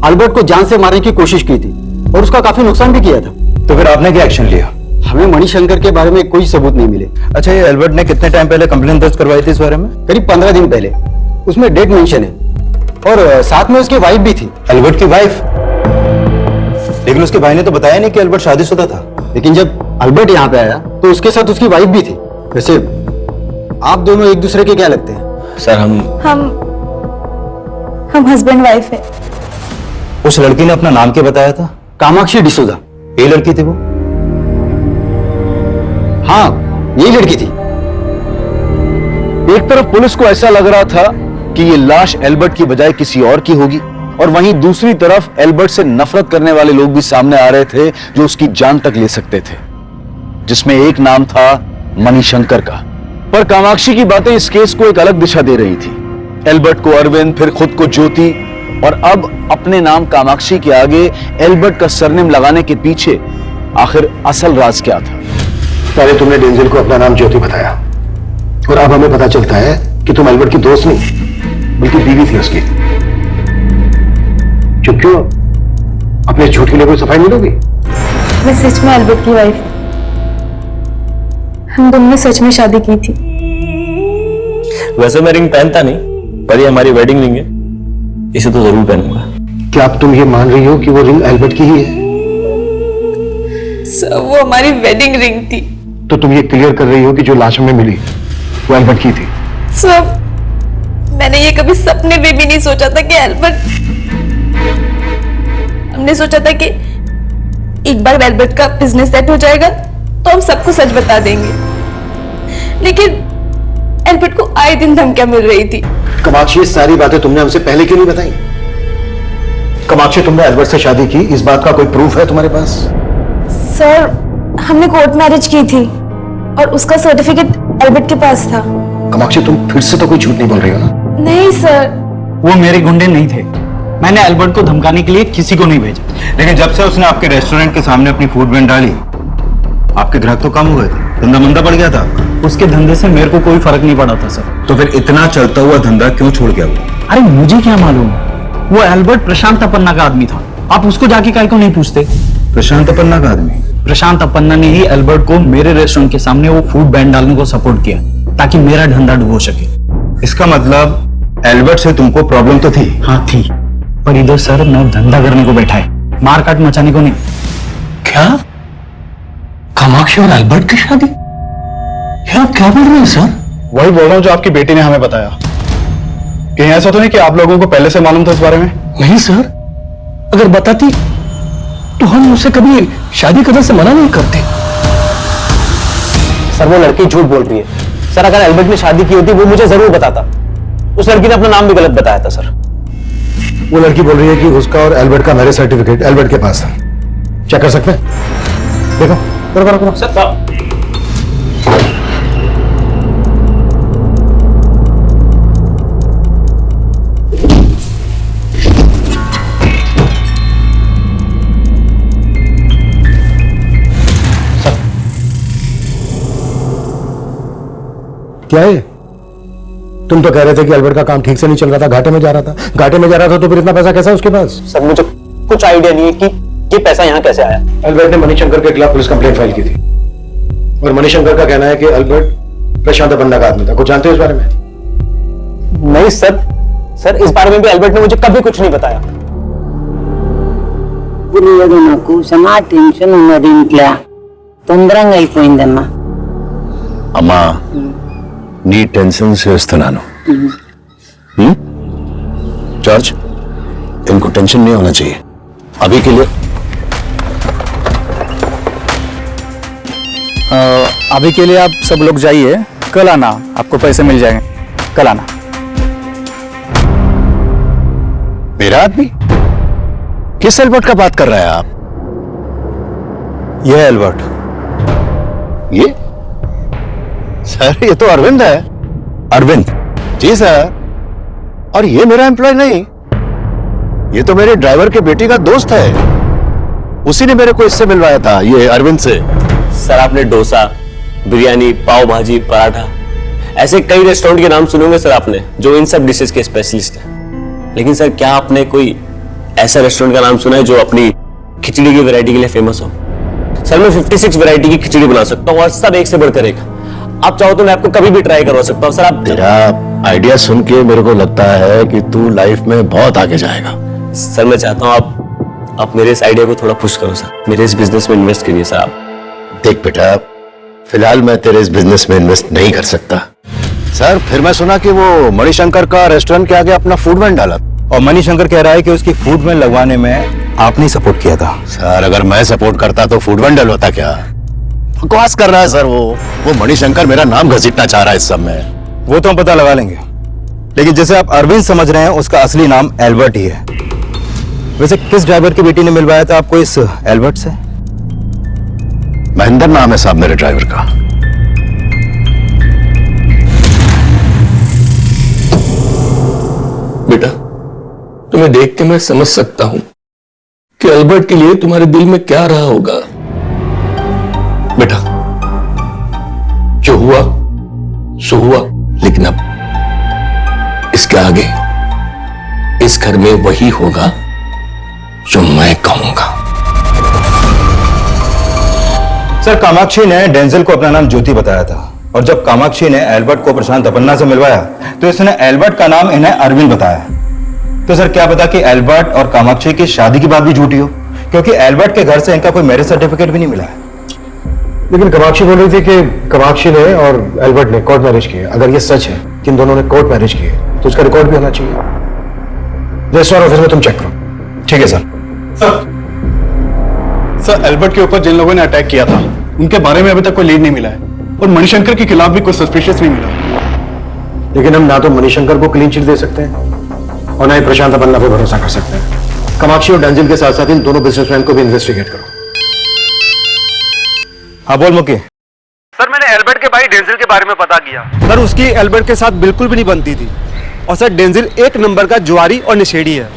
अल्बर्ट को जान से मारने की कोशिश की थी और उसका काफी नुकसान भी किया था। तो फिर आपने क्या एक्शन लिया? हमें मणिशंकर के बारे में कोई सबूत नहीं मिले। अच्छा, ये एल्बर्ट ने कितने टाइम पहले कंप्लेंट दर्ज करवाई थी इस बारे में? करीब 15 दिन पहले। उसमें डेट मेंशन है और साथ में उसकी वाइफ भी थी। एल्बर्ट की वाइफ? लेकिन उसके भाई ने तो बताया नहीं कि एल्बर्ट शादीशुदा था। लेकिन जब अल्बर्ट यहाँ पे आया तो उसके साथ उसकी वाइफ भी थी। वैसे आप दोनों एक दूसरे के क्या लगते हैं? सर हम हस्बैंड वाइफ है। उस लड़की ने अपना नाम क्या बताया था? कामाक्षी डिसूजा। ये लड़की थी वो? हाँ, यही लड़की थी। एक तरफ पुलिस को ऐसा लग रहा था कि ये लाश एल्बर्ट की बजाय किसी और की होगी, और वहीं दूसरी तरफ एल्बर्ट से नफरत करने वाले लोग भी सामने आ रहे थे जो उसकी जान तक ले सकते थे, जिसमें एक नाम था मणिशंकर का। पर कामाक्षी की बातें इस केस को एक अलग दिशा दे रही थी। एल्बर्ट को अरविंद, फिर खुद को ज्योति, और अब अपने नाम कामाक्षी के आगे एल्बर्ट का सरनेम लगाने के पीछे आखिर असल राज क्या था? पहले तुमने डेंजिल को अपना नाम ज्योति बताया और अब हमें पता चलता है कि तुम एल्बर्ट की दोस्त नहीं बल्कि बीवी थी उसकी। क्यों अपने झूठ के लिए कोई सफाई मिलोगी? मैं सच में एल्बर्ट की वाइफ। हम दोनों ने सच में शादी की थी। वैसे मैं रिंग पहनता नहीं, पर ये हमारी वेडिंग रिंग है, इसे तो जरूर पहनूंगा। क्या अब तुम ये मान रही हो कि वो रिंग एल्बर्ट की ही है? सर वो हमारी वेडिंग रिंग थी। तो तुम ये क्लियर कर रही हो कि जो लाश हमें मिली वो एल्बर्ट की थी? सर मैंने ये कभी सपने में भी नहीं सोचा था कि एल्बर्ट, हमने सोचा था कि एक बार एल्बर्ट का बिजनेस सेट हो जाएगा तो हम सबको सच बता देंगे। लेकिन एल्बर्ट को आए दिन धमकियां मिल रही थी। कामाक्षी, ये सारी बातें तुमने हमसे पहले क्यों नहीं बताई? कामाक्षी, तुमने एल्बर्ट से शादी की, इस बात का कोई प्रूफ है तुम्हारे पास? सर, हमने कोर्ट मैरिज की थी और उसका सर्टिफिकेट एल्बर्ट के पास था। कामाक्षी, तुम फिर से तो कोई झूठ नहीं बोल रही हो ना? नहीं सर। वो मेरे गुंडे नहीं थे। मैंने एल्बर्ट को धमकाने के लिए किसी को नहीं भेजा। लेकिन जब से उसने आपके रेस्टोरेंट के सामने अपनी फूड वैन डाली, आपके ग्राहक तो कम हो गए थे, धंधा मंदा पड़ गया था। उसके धंधे से मेरे को कोई फर्क नहीं पड़ा था सर। तो फिर इतना चलता हुआ धंधा क्यों छोड़ गया वो? अरे मुझे क्या मालूम, वो एल्बर्ट प्रशांत अपन्ना का आदमी था। आप उसको जाके काहे को नहीं पूछते? प्रशांत अपन्ना का आदमी? प्रशांत अपन्ना ने ही एल्बर्ट को मेरे रेस्टोरेंट के सामने वो फूड बैन डालने को सपोर्ट किया ताकि मेरा धंधा डूबो सके। इसका मतलब एल्बर्ट से तुमको प्रॉब्लम तो थी? हाँ थी, पर इधर सर मैं धंधा करने को बैठा है, मारकाट मचाने को नहीं। क्या? कामाक्षी और एल्बर्ट की शादी? क्या आप क्या बोल रहे हैं सर? वही बोल रहा हूँ जो आपकी बेटी ने हमें बताया। कहीं ऐसा तो नहीं कि आप लोगों को पहले से मालूम था इस बारे में? नहीं सर, अगर बताती तो हम उसे कभी शादी करने से मना नहीं करते। सर, वो लड़की झूठ बोल रही है। सर, अगर एल्बर्ट ने शादी की होती वो मुझे जरूर बताता। उस लड़की ने अपना नाम भी गलत बताया था सर। वो लड़की बोल रही है कि उसका और एल्बर्ट का मैरिज सर्टिफिकेट एल्बर्ट के पास है। चेक कर सकते हैं? देखो, करो सर। क्या है? तुम तो कह रहे थे कि एल्बर्ट का काम ठीक से नहीं चल रहा था, घाटे में जा रहा था। घाटे में जा रहा था तो फिर इतना पैसा कैसा उसके पास? सर, मुझे कुछ आइडिया नहीं है कि ये पैसा यहाँ कैसे आया। एल्बर्ट ने मणिशंकर के खिलाफ पुलिस कंप्लेंट फाइल की थी और मणिशंकर का कहना है कि एल्बर्ट प्रशांत अपन्ना का आदमी था। कुछ जानते हो इस बारे में? नहीं सर, इस बारे में भी एल्बर्ट ने मुझे कभी कुछ नहीं बताया। నాకు సనా టెన్షన్ ఉన్నది ఇంట్లో తొందరగా అయిపోయిందమ్మా అమ్మా నీ టెన్షన్ చేస్తున్నాను जॉर्ज, इनको टेंशन नहीं होना चाहिए अभी के लिए। अभी के लिए आप सब लोग जाइए, कल आना, आपको पैसे मिल जाएंगे। कल आना। मेरा आदमी? किस एल्बर्ट का बात कर रहे हैं आप? यह एल्बर्ट। ये सर, ये तो अरविंद है। अरविंद? जी सर। और ये मेरा एम्प्लॉय नहीं, ये तो मेरे ड्राइवर के बेटी का दोस्त है। उसी ने मेरे को इससे मिलवाया था, ये अरविंद से। सर, आपने डोसा, बिरयानी, पाव भाजी, पराठा, ऐसे कई रेस्टोरेंट के नाम सुनोगे सर आपने, जो इन सब डिशेस के स्पेशलिस्ट हैं। लेकिन सर, क्या आपने कोई ऐसा रेस्टोरेंट का नाम सुना है जो अपनी खिचड़ी की वैरायटी के लिए फेमस हो? सर, मैं 56 वैरायटी की खिचड़ी बना सकता हूँ और सब एक से बढ़कर एक। आप चाहो तो मैं आपको कभी भी ट्राई करवा सकता हूँ सर। आप तेरा आइडिया सुन के मेरे को लगता है कि तू लाइफ में बहुत आगे जाएगा। सर, मैं चाहता हूँ आप मेरे इस आइडिया को थोड़ा पुश करो सर, मेरे इस बिजनेस में इन्वेस्ट करिए सर आप। देख बेटा, फिलहाल मैं तेरे इस बिजनेस में इन्वेस्ट नहीं कर सकता। सर, फिर मैं सुना कि वो मणिशंकर का रेस्टोरेंट के आगे अपना फूड वैन डाला और मणिशंकर कह रहा है कि उसकी फूड वैन लगवाने में आपने सपोर्ट किया था। सर, अगर मैं सपोर्ट करता तो फूड वैन डलवाता क्या? बकवास कर रहा है सर। वो मणिशंकर मेरा नाम घसीटना चाह रहा है इस सब में। वो तो हम पता लगा लेंगे, लेकिन जैसे आप अरविंद समझ रहे हैं, उसका असली नाम एल्बर्ट ही है। वैसे किस ड्राइवर की बेटी ने मिलवाया था आपको इस एल्बर्ट से? महेंद्र नाम है साहब मेरे ड्राइवर का। बेटा, तुम्हें देख के मैं समझ सकता हूं कि अल्बर्ट के लिए तुम्हारे दिल में क्या रहा होगा। बेटा, जो हुआ सो हुआ, लेकिन अब इसके आगे इस घर में वही होगा जो मैं कहूंगा। सर, कामाक्षी ने डेंजल को अपना नाम ज्योति बताया था और जब कामाक्षी ने एल्बर्ट को प्रशांत अपन्ना से मिलवाया तो इसने एल्बर्ट का नाम इन्हें अरविंद बताया। तो सर, क्या पता कि एल्बर्ट और कामाक्षी की शादी की बात भी झूठी हो, क्योंकि एल्बर्ट के घर से इनका कोई मैरिज सर्टिफिकेट भी नहीं मिला है। लेकिन कामाक्षी बोल रही थी कि कामाक्षी ने और एल्बर्ट ने कोर्ट मैरिज किया। अगर ये सच है कि इन दोनों ने कोर्ट मैरिज किए तो उसका रिकॉर्ड भी होना चाहिए। रजिस्ट्रार ऑफिस में तुम चेक करो। ठीक है सर। सर एल्बर्ट के ऊपर जिन लोगों ने अटैक किया था उनके बारे में अभी तक कोई लीड नहीं मिला है और मणिशंकर के खिलाफ भी कोई सस्पिशियस नहीं मिला। लेकिन हम ना तो मणिशंकर को क्लीन चिट दे सकते हैं और ना ही प्रशांत पन्ना पे भरोसा कर सकते हैं। कामाक्षी और डेंजिल के साथ साथ इन दोनों बिजनेसमैन को भी इन्वेस्टिगेट करो। हाँ बोल मुके। सर मैंने एल्बर्ट के भाई डेंजिल के बारे में पता किया। सर उसकी एल्बर्ट के साथ बिल्कुल भी नहीं बनती थी और सर डेंजिल एक नंबर का जुआरी और नशेड़ी है।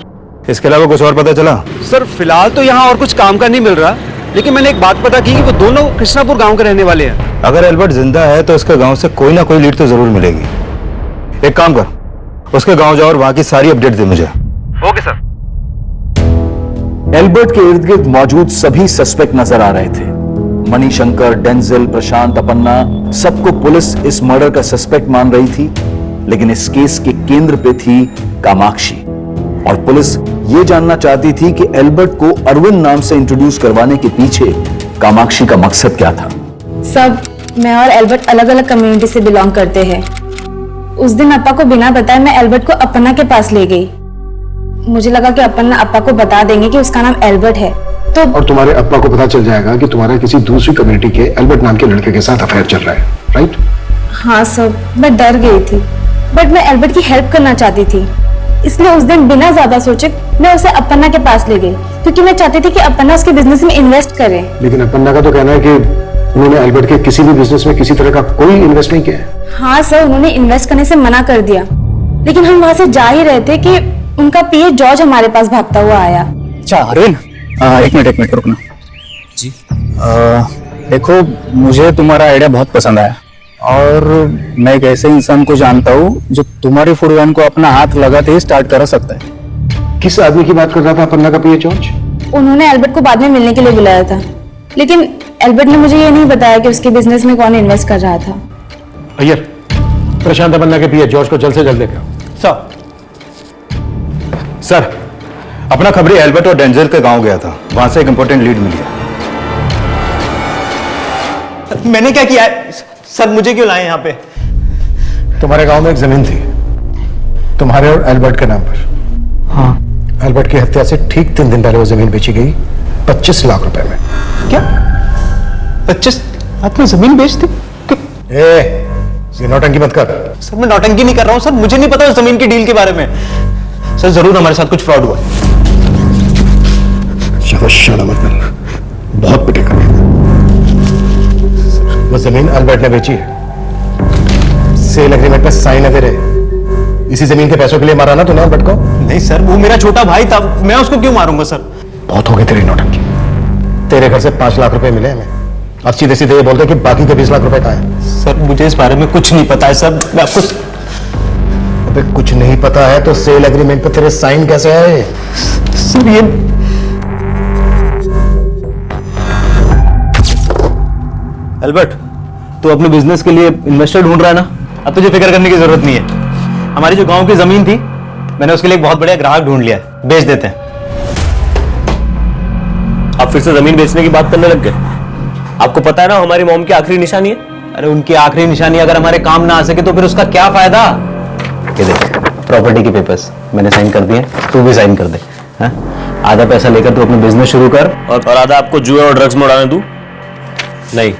इसके अलावा कुछ और पता चला? सर फिलहाल तो यहाँ और कुछ काम का नहीं मिल रहा, लेकिन मैंने एक बात पता की कि वो दोनों कृष्णापुर गांव के रहने वाले हैं। अगर एल्बर्ट जिंदा है तो उसके गांव से कोई ना कोई लीड तो जरूर मिलेगी। एक काम कर, उसके गांव जाओ और वहां की सारी अपडेट दे मुझे। Okay sir. एल्बर्ट के इर्द गिर्द मौजूद सभी सस्पेक्ट नजर आ रहे थे। मणिशंकर, डेंजिल, प्रशांत, अपन्ना, सबको पुलिस इस मर्डर का सस्पेक्ट मान रही थी, लेकिन इस केस के केंद्र पे थी कामाक्षी और पुलिस ये जानना चाहती थी कि एल्बर्ट को अरविंद नाम से इंट्रोड्यूस करवाने के पीछे कामाक्षी का मकसद क्या था। सब मैं और एल्बर्ट अलग अलग कम्युनिटी से बिलोंग करते हैं। उस दिन अप्पा को बिना बताए मैं एल्बर्ट को अपन्ना के पास ले गई। मुझे लगा कि अपन्ना अप्पा को बता देंगे कि उसका नाम एल्बर्ट है, तो और तुम्हारे अप्पा को पता चल जाएगा कि तुम्हारा किसी दूसरी कम्युनिटी के एल्बर्ट नाम के लड़के के साथ अफेयर चल रहा है, राइट? हाँ सब, मैं डर गई थी, बट मैं एल्बर्ट की हेल्प करना चाहती थी, इसलिए उस दिन बिना ज्यादा सोचे मैं उसे अपन्ना के पास ले गई, क्योंकि मैं चाहती थी कि अपन्ना उसके बिजनेस में इन्वेस्ट करे। लेकिन अपन्ना का तो कहना है कि उन्होंने एल्बर्ट के किसी भी बिजनेस में किसी तरह का कोई इन्वेस्ट नहीं किया है। हाँ सर, उन्होंने इन्वेस्ट करने से मना कर दिया, लेकिन हम वहां से जा ही रहे थे कि उनका पीए जॉर्ज हमारे पास भागता हुआ आया। अच्छा अरविंद, एक मिनट रुकना जी। देखो मुझे तुम्हारा आइडिया बहुत पसंद आया और मैं एक ऐसे इंसान को जानता हूँ जो तुम्हारी फूड वैन को अपना हाथ लगाते ही स्टार्ट कर सकता है। किस आदमी की बात कर रहा था अपन्ना का पीए जॉर्ज? उन्होंने एल्बर्ट को बाद में मिलने के लिए बुलाया था, लेकिन एल्बर्ट ने मुझे ये नहीं बताया कि उसके बिजनेस में कौन इन्वेस्ट कर रहा था। अय्यर, प्रशांत अपन्ना के पीए जॉर्ज को जल्द से जल्द लेकर आओ। सर, अपना खबरी एल्बर्ट और डेंजिल के गांव गया था, वहां से एक इंपॉर्टेंट लीड मिली है। मैंने क्या किया है सर, मुझे क्यों लाए यहाँ पे? तुम्हारे गांव में एक जमीन थी तुम्हारे और एल्बर्ट के नाम पर। हाँ। एल्बर्ट की हत्या से ठीक 3 दिन पहले वो जमीन बेची गई 25 लाख रुपए में। क्या 25? आपने जमीन बेच दी? ये नौटंकी मत कर। सर मैं नौटंकी नहीं कर रहा हूँ सर, मुझे नहीं पता उस जमीन की डील के बारे में। सर जरूर हमारे साथ कुछ फ्रॉड हुआ। शर्म मत करना, बहुत पिटेगा। वो जमीन एल्बर्ट ने बेची है, सेल एग्रीमेंट पे साइन है तेरे। इसी जमीन के पैसों के लिए मारा ना तूने एल्बर्ट को? नहीं सर, वो मेरा छोटा भाई था, मैं उसको क्यों मारूंगा सर? बहुत हो गई तेरी नौटंकी। तेरे घर से 5 लाख रुपए मिले हमें, अब सीधे सीधे ये बोलते कि बाकी के 20 लाख रुपए कहाँ है? सर मुझे इस बारे में कुछ नहीं पता है सर, मैं आपको। अबे कुछ नहीं पता है तो सेल एग्रीमेंट पे तेरे साइन कैसे आए? सर ये एल्बर्ट, तू अपने बिजनेस के लिए इन्वेस्टर ढूंढ रहा है ना? अब तुझे फिक्र करने की जरूरत नहीं है। हमारी जो गांव की जमीन थी, मैंने उसके लिए एक बहुत बढ़िया ग्राहक ढूंढ लिया है, बेच देते हैं। आप फिर से जमीन बेचने की बात करने लग गए। आपको पता है ना हमारी मॉम की आखिरी निशानी है। अरे उनकी आखिरी निशानी अगर हमारे काम ना आ सके तो फिर उसका क्या फायदा? ये देख, प्रॉपर्टी के पेपर्स मैंने साइन कर दिए, तू भी साइन कर दे। हाँ? आधा पैसा लेकर तू अपना बिजनेस शुरू कर और आधा आपको जुए और ड्रग्स में उड़ाने दूं? नहीं,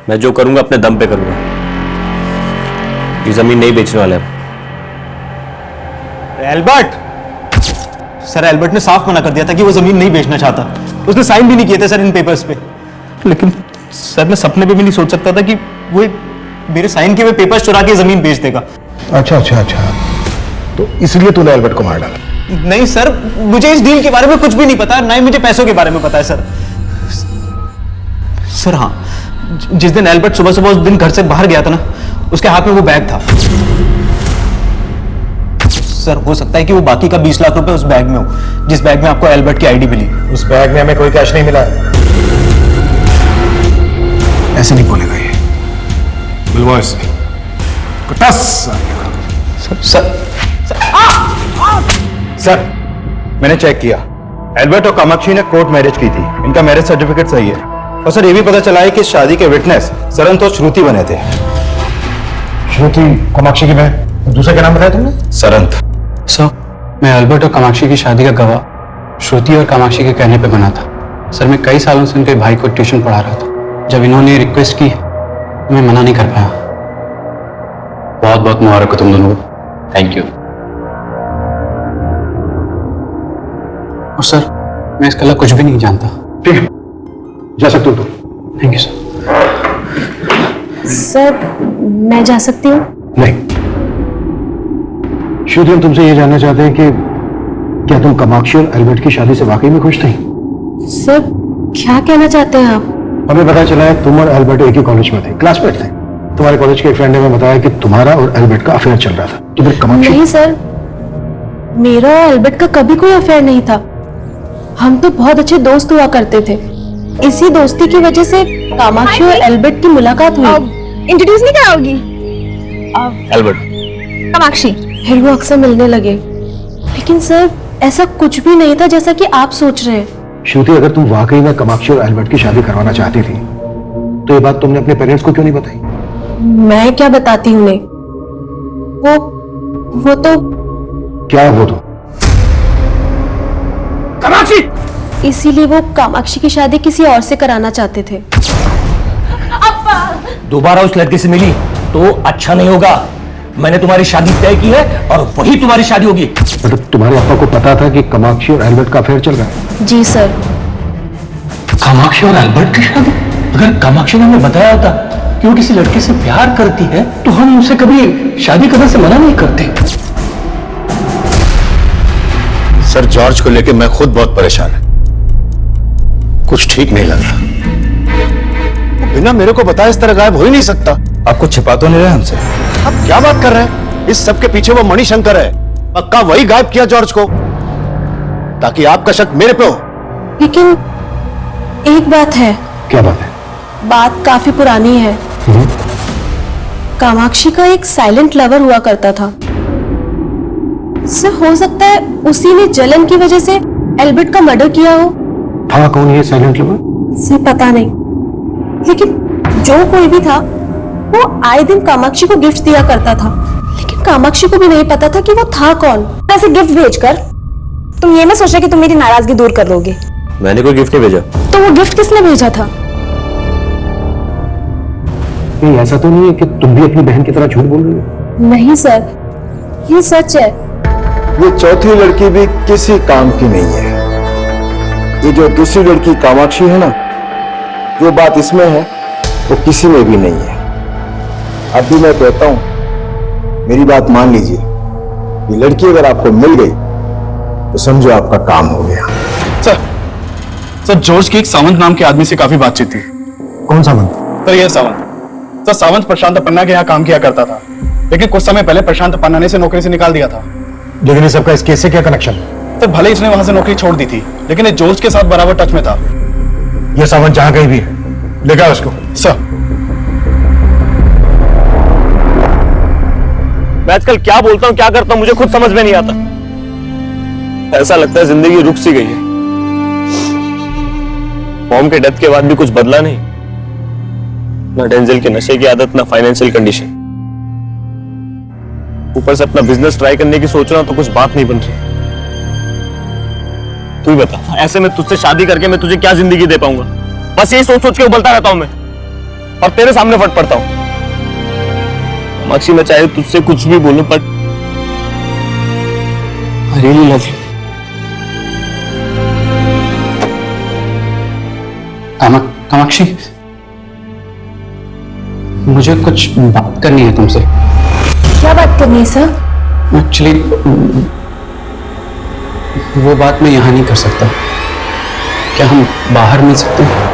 मैं जो करूंगा अपने दम पे करूंगा। ये जमीन नहीं बेचने वाला है। एल्बर्ट, सर एल्बर्ट ने साफ मना कर दिया था कि वो जमीन नहीं बेचना चाहता। उसने साइन भी नहीं किए थे सर इन पेपर्स पे। लेकिन सर मैं सपने में भी नहीं सोच सकता था कि वो मेरे साइन किए हुए पेपर्स चुरा के जमीन बेच देगा। अच्छा, तो इसलिए तूने एल्बर्ट को मार डाला? नहीं सर, मुझे इस डील के बारे में कुछ भी नहीं पता, ना ही मुझे पैसों के बारे में पता है सर। सर हाँ, जिस दिन एल्बर्ट सुबह सुबह उस दिन घर से बाहर गया था ना, उसके हाथ में वो बैग था। सर हो सकता है कि वो बाकी का 20 लाख रुपए उस बैग में हो, जिस बैग में आपको एल्बर्ट की आईडी मिली। उस बैग में हमें कोई कैश नहीं मिला। ऐसे नहीं बोलेगा ये। बुलवा इससे। सर, मैंने चेक किया, एल्बर्ट और कामाक्षी ने कोर्ट मैरिज की थी। इनका मैरिज सर्टिफिकेट सही है। और सर ये भी पता चला है कि शादी के विटनेस सरंत और श्रुति बने थे। श्रुति कामाक्षी की बहन, दूसरा क्या नाम बताया तुमने? सरंत। सर मैं एल्बर्ट और कामाक्षी की शादी का गवाह श्रुति और कामाक्षी के कहने पे बना था। सर मैं कई सालों से इनके भाई को ट्यूशन पढ़ा रहा था। जब इन्होंने रिक्वेस्ट की मैं मना नहीं कर पाया। बहुत बहुत मुबारक हो तुम दोनों को। Thank you. और सर मैं इसके अलावा कुछ भी नहीं जानता। ठीक है, जा सकते हो तुम। Thank you sir. सर मैं जा सकती हूँ? नहीं, श्रुति हम तुमसे ये जानना चाहते हैं कि क्या तुम कामाक्षी और एल्बर्ट की शादी से वाकई में खुश थी? सर क्या कहना चाहते हैं आप? हमें पता चला है तुम और एल्बर्ट एक ही कॉलेज में थे, क्लासमेट थे। तुम्हारे कॉलेज के एक फ्रेंड ने हमें बताया कि तुम्हारा और एल्बर्ट का अफेयर चल रहा था। तो फिर कामाक्षी? नहीं सर, मेरा और एल्बर्ट का कभी कोई अफेयर नहीं था। हम तो बहुत अच्छे दोस्त हुआ करते थे। इसी दोस्ती की वजह से कामाक्षी और एल्बर्ट की मुलाकात हुई। इंट्रोड्यूस नहीं कराओगी? एल्बर्ट। कामाक्षी। फिर वो अक्सर मिलने लगे। लेकिन सर ऐसा कुछ भी नहीं था जैसा कि आप सोच रहे हैं। श्रुति, अगर तुम वाकई में कामाक्षी और एल्बर्ट की शादी करवाना चाहती थी तो ये बात तुमने अपने पेरेंट्स को क्यों नहीं बताई? मैं क्या बताती उन्हें? वो तो क्या वो तो? कामाक्षी! इसीलिए वो कामाक्षी की शादी किसी और से कराना चाहते थे। दोबारा उस लड़के से मिली तो अच्छा नहीं होगा। मैंने तुम्हारी शादी तय की है और वही तुम्हारी शादी होगी। मतलब तुम्हारे पापा को पता था कि कामाक्षी और एल्बर्ट का अफेयर चल रहा है? जी सर। कामाक्षी और एल्बर्ट की शादी? अगर कामाक्षी ने हमें बताया होता कि वो किसी लड़के से प्यार करती है तो हम उसे कभी शादी करने से मना नहीं करते। सर, जॉर्ज को लेकर मैं खुद बहुत परेशान है। कुछ ठीक नहीं लग रहा। वो बिना मेरे को बताए इस तरह गायब हो ही नहीं सकता। आप कुछ छिपा तो नहीं रहे हमसे? आप क्या बात कर रहे हैं? इस सब के पीछे वो मणिशंकर है। पक्का वही गायब किया जॉर्ज को ताकि आपका शक मेरे पे हो। लेकिन एक बात है। क्या बात है? बात काफी पुरानी है। कामाक्षी का एक साइलेंट लवर हुआ करता था। सर हो सकता है उसी ने जलन की वजह से एल्बर्ट का मर्डर किया हो। था कौन ये साइलेंट लवर? सर पता नहीं, लेकिन जो कोई भी था वो आए दिन कामाक्षी को गिफ्ट दिया करता था। लेकिन कामाक्षी को भी नहीं पता था कि वो था कौन। ऐसे गिफ्ट भेजकर तुम ये मत सोचा कि तुम मेरी नाराजगी दूर कर लोगे। मैंने कोई गिफ्ट नहीं भेजा। तो वो गिफ्ट किसने भेजा था? नहीं, ऐसा तो नहीं है कि तुम भी अपनी बहन की तरह झूठ बोल रही हो? नहीं सर, ये सच है। ये चौथी लड़की भी किसी काम की नहीं है। ये जो दूसरी लड़की कामाक्षी है ना, जो बात इसमें है वो किसी में भी नहीं है। अब भी मैं कहता हूं, मेरी बात मान लीजिए। ये लड़की अगर आपको मिल गई तो समझो आपका काम हो गया। सर जॉर्ज की एक सावंत नाम के आदमी से काफी बातचीत थी। कौन सावंत? सर ये सावंत। सर सावंत प्रशांत पन्ना के यहाँ काम किया करता था, लेकिन कुछ समय पहले प्रशांत पन्ना ने इसे नौकरी से निकाल दिया था। लेकिन इस सबका इस केस से क्या कनेक्शन? सर भले इसने वहां से नौकरी छोड़ दी थी, लेकिन ये जॉर्ज के साथ बराबर टच में था। ये सावंत जहां कहीं भी है, लेकर आओ उसको। सर मैं आजकल क्या बोलता हूँ क्या करता हूँ मुझे खुद समझ में नहीं आता। ऐसा लगता है जिंदगी रुक सी गई है। मॉम के डेथ के बाद भी कुछ बदला नहीं। ना डेंजल के नशे की आदत, ना फाइनेंशियल कंडीशन। ऊपर से अपना बिजनेस ट्राई करने की सोच रहा हूं तो कुछ बात नहीं बन रही। तू ही बता, ऐसे में तुझसे शादी करके मैं तुझे क्या जिंदगी दे पाऊंगा? बस यही सोच सोच के उबलता रहता हूं मैं और तेरे सामने फट पड़ता हूं। कामाक्षी, मैं चाहे तुझसे कुछ भी बोलूं पर I really love you. Kamakshi, मुझे कुछ बात करनी है तुमसे। क्या बात करनी है सर? एक्चुअली वो बात मैं यहाँ नहीं कर सकता। क्या हम बाहर मिल सकते हैं?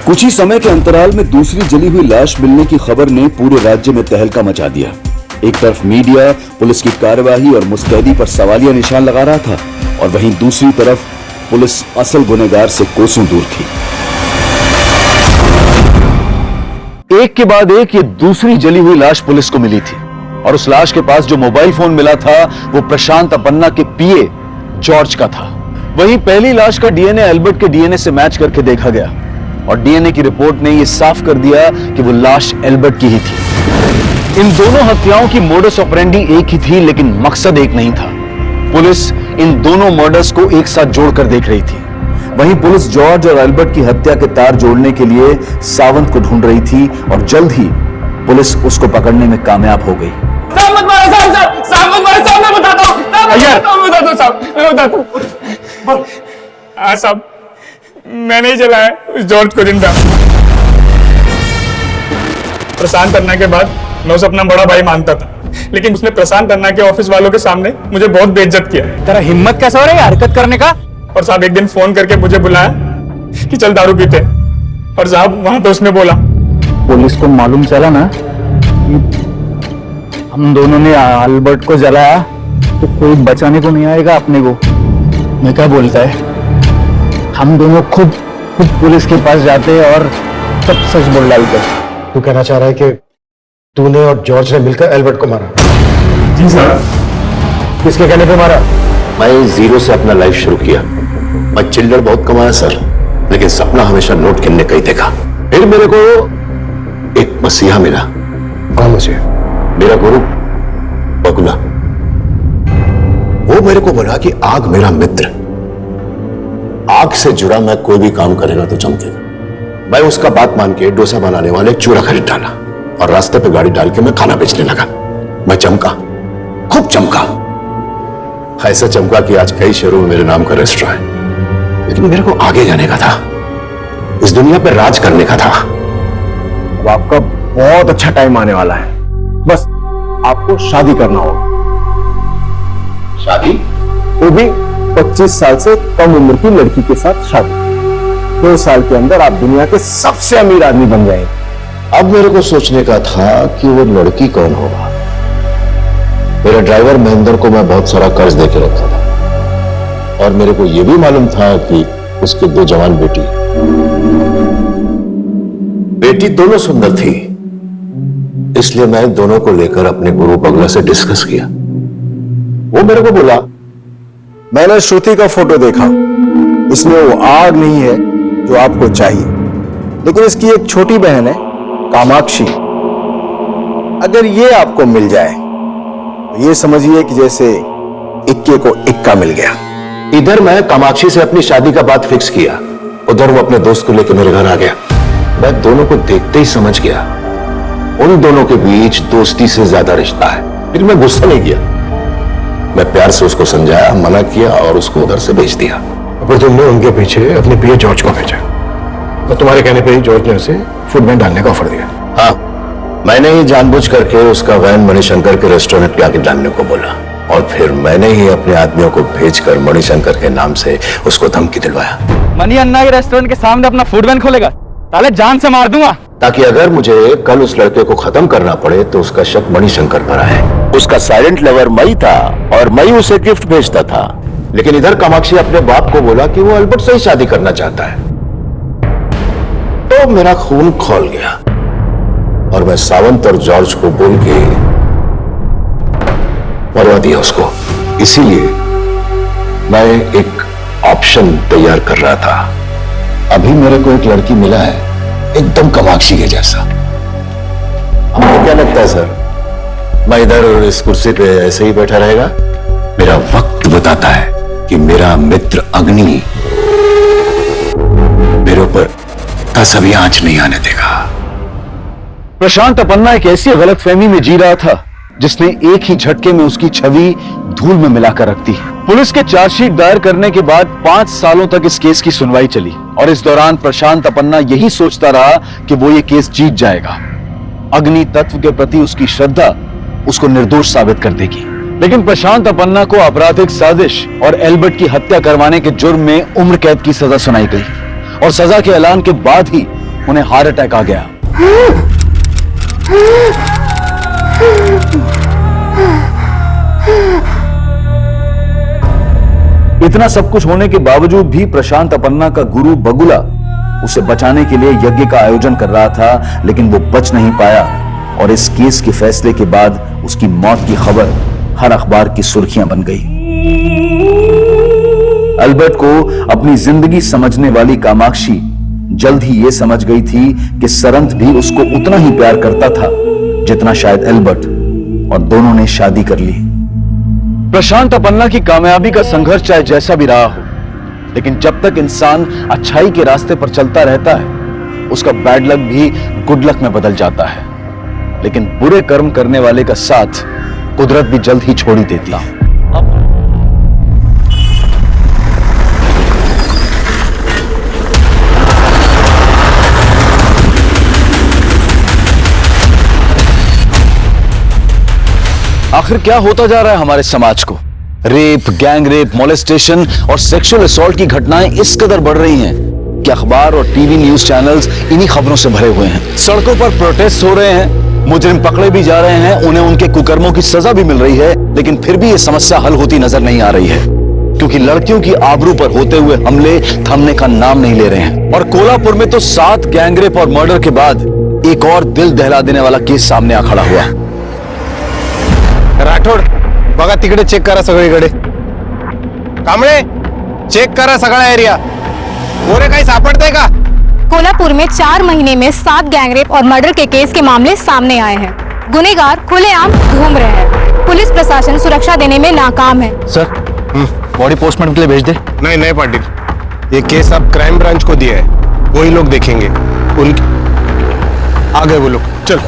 कुछ ही समय के अंतराल में दूसरी जली हुई लाश मिलने की खबर ने पूरे राज्य में तहलका मचा दिया। एक तरफ मीडिया पुलिस की कार्यवाही और मुस्तैदी पर सवालिया निशान लगा रहा था और वहीं दूसरी तरफ पुलिस असल गुनहगार से कोसों दूर थी। एक के बाद एक ये दूसरी जली हुई लाश पुलिस को मिली थी और उस लाश के पास जो मोबाइल फोन मिला था वो प्रशांत पन्ना के पीए जॉर्ज का था। वहीं पहली लाश का डीएनए एल्बर्ट के डीएनए से मैच करके देखा गया और डीएनए की रिपोर्ट ने यह साफ कर दिया कि वो लाश एल्बर्ट की ही थी। इन दोनों हत्याओं की मोडस ऑपरेंडी एक ही थी, लेकिन मकसद एक नहीं था। पुलिस इन दोनों मर्डर्स को एक साथ जोड़कर देख रही थी। वहीं पुलिस जॉर्ज और एल्बर्ट की हत्या के तार जोड़ने के लिए सावंत को ढूंढ रही थी और जल्द ही पुलिस उसको पकड़ने में कामयाब हो गई। साहब मत मारो, साहब मत मारो, साहब मैं बताता हूँ, मैं बताता हूँ। हाँ साहब, मैंने ही जलाया उस जॉर्ज को जिंदा। प्रशांत अन्ना के बाद मैं उसे अपना बड़ा भाई मानता था, लेकिन उसने प्रशांत अन्ना के ऑफिस वालों के सामने मुझे बहुत बेइज्जत किया। तेरा हिम्मत कैसा हो रहा है हरकत करने का? और साहब एक दिन फोन करके मुझे बुलाया कि चल दारू पीते हैं। और साहब वहां तो उसने बोला, पुलिस को मालूम चला ना कि हम दोनों ने अल्बर्ट को जलाया तो कोई बचाने को नहीं आएगा अपने को। मैं क्या बोलता है, हम दोनों खुद पुलिस के पास जाते और सब सच बोल डालते। तू कहना चाह रहा है कि तूने और जॉर्ज ने मिलकर एल्बर्ट को मारा? जी सर। किसके कहने पे मारा? मैं जीरो से अपना लाइफ शुरू किया। मैं चिल्लर बहुत कमाया सर, लेकिन सपना हमेशा नोट गिनने का ही देखा। फिर मेरे को एक मसीहा मिला। कौन मसीहा? मेरा गुरु बगुला। वो मेरे को बोला कि आग मेरा मित्र, आग से जुड़ा मैं कोई भी काम करेगा तो चमकेगा। मैं उसका बात मान के डोसा बनाने वाले चूड़ा खरीद डाला और रास्ते पे गाड़ी डाल के मैं खाना बेचने लगा। मैं चमका, खूब चमका, ऐसा चमका कि आज कई शहरों में मेरे नाम का रेस्टोरेंट है। लेकिन मेरे को आगे जाने का था, इस दुनिया पे राज करने का था। अब आपका बहुत अच्छा टाइम आने वाला है, बस आपको शादी करना होगा। शादी? वो भी 25 साल से कम उम्र की लड़की के साथ शादी। 2 साल के अंदर आप दुनिया के सबसे अमीर आदमी बन जाएंगे। अब मेरे को सोचने का था कि वो लड़की कौन होगा। मेरे ड्राइवर महेंद्र को मैं बहुत सारा कर्ज देके रखा था और मेरे को यह भी मालूम था कि उसके 2 जवान बेटी दोनों सुंदर थी। इसलिए मैं दोनों को लेकर अपने गुरु बगला से डिस्कस किया। वो मेरे को बोला, मैंने श्रुति का फोटो देखा, इसमें वो आग नहीं है जो आपको चाहिए, लेकिन इसकी एक छोटी बहन है कामाक्षी। अगर ये आपको मिल जाए तो ये समझिए कि जैसे इक्के को इक्का मिल गया। इधर मैं कामाक्षी से अपनी शादी का बात फिक्स किया, उधर वो अपने दोस्त को लेकर मेरे घर आ गया। मैं दोनों को देखते ही समझ गया उन दोनों के बीच दोस्ती से ज्यादा रिश्ता है। लेकिन मैं गुस्सा नहीं किया, मैं प्यार से उसको समझाया, मना किया और उसको उधर से भेज दिया। फिर तुमने उनके पीछे अपने प्रिय जॉर्ज को भेजा और तुम्हारे कहने पे ही जॉर्ज ने उसे फूड वैन डालने का ऑफर दिया। हाँ, मैंने ही जानबूझ करके उसका वैन मणिशंकर के रेस्टोरेंट पे आके डालने को बोला और फिर मैंने ही अपने आदमियों को भेजकर मणिशंकर के नाम से उसको धमकी दिलवाया। मनी अन्ना के रेस्टोरेंट के सामने अपना फूड वैन खोलेगा, ताले जान से मार दूंगा। ताकि अगर मुझे कल उस लड़के को खत्म करना पड़े तो उसका शक मणिशंकर पर आए। उसका साइलेंट लवर मई था और मई उसे गिफ्ट भेजता था। लेकिन इधर कामाक्षी अपने बाप को बोला कि वो अल्बर्ट से ही शादी करना चाहता है। तो मेरा खून खौल गया और मैं सावंत और जॉर्ज को बोल के मरवा दिया उसको। इसीलिए मैं एक ऑप्शन तैयार कर रहा था। अभी मेरे को एक लड़की मिला है एकदम कामाक्षी के जैसा। आपको क्या लगता है सर, मैं इधर इस कुर्सी पे ऐसे ही बैठा रहेगा? मेरा वक्त बताता है कि मेरा मित्र अग्नि मेरे ऊपर कभी आंच नहीं आने देगा। प्रशांत अपन्ना एक ऐसी गलतफहमी में जी रहा था जिसने एक ही झटके में उसकी छवि धूल में मिलाकर रख दी। पुलिस के चार्जशीट दायर करने के बाद 5 सालों तक इस केस की सुनवाई चली और इस दौरान प्रशांत अपन्ना यही सोचता रहा कि वो ये केस जीत जाएगा। अग्नि तत्व के प्रति उसकी श्रद्धा उसको निर्दोष साबित कर देगी। लेकिन प्रशांत अपन्ना को आपराधिक साजिश और एल्बर्ट की हत्या करवाने के जुर्म में उम्र कैद की सजा सुनाई गई और सजा के ऐलान के बाद ही उन्हें हार्ट अटैक आ गया। इतना सब कुछ होने के बावजूद भी प्रशांत अपन्ना का गुरु बगुला उसे बचाने के लिए यज्ञ का आयोजन कर रहा था, लेकिन वो बच नहीं पाया और इस केस के फैसले के बाद उसकी मौत की खबर हर अखबार की सुर्खियां बन गई। अल्बर्ट को अपनी जिंदगी समझने वाली कामाक्षी जल्द ही यह समझ गई थी कि सरंत भी उसको उतना ही प्यार करता था जितना शायद एल्बर्ट, और दोनों ने शादी कर ली। प्रशांत अपन्ना की कामयाबी का संघर्ष चाहे जैसा भी रहा हो, लेकिन जब तक इंसान अच्छाई के रास्ते पर चलता रहता है, उसका बैड लक भी गुड लक में बदल जाता है। लेकिन बुरे कर्म करने वाले का साथ कुदरत भी जल्द ही छोड़ ही देती है। आखिर क्या होता जा रहा है हमारे समाज को? रेप, गैंग रेप, मोलेस्टेशन और सेक्सुअल असॉल्ट की घटनाएं इस कदर बढ़ रही हैं कि अखबार और टीवी न्यूज चैनल्स इन्हीं खबरों से भरे हुए हैं। सड़कों पर प्रोटेस्ट हो रहे हैं, मुजरिम पकड़े भी जा रहे हैं, उन्हें उनके कुकर्मों की सजा भी मिल रही है, लेकिन फिर भी ये समस्या हल होती नजर नहीं आ रही है, क्योंकि लड़कियों की आबरू पर होते हुए हमले थमने का नाम नहीं ले रहे हैं। और कोल्हापुर में तो 7 गैंगरेप और मर्डर के बाद एक और दिल दहला देने वाला केस सामने आ खड़ा हुआ। राठोड, बघा तिकडे चेक करा सगळीकडे. कांबळे, चेक करा सगळा एरिया. गोरे काही सापडतंय का? कोल्हापुर में 4 महीने में 7 गैंगरेप और मर्डर के केस के मामले सामने आए हैं। गुनहगार खुलेआम घूम रहे हैं। पुलिस प्रशासन सुरक्षा देने में नाकाम है। सर, बॉडी पोस्टमार्टम के लिए भेज दे। नहीं नहीं पाटिल, ये केस अब क्राइम ब्रांच को दिया है, वही लोग देखेंगे. उनकी आ गए वो लोग. चल.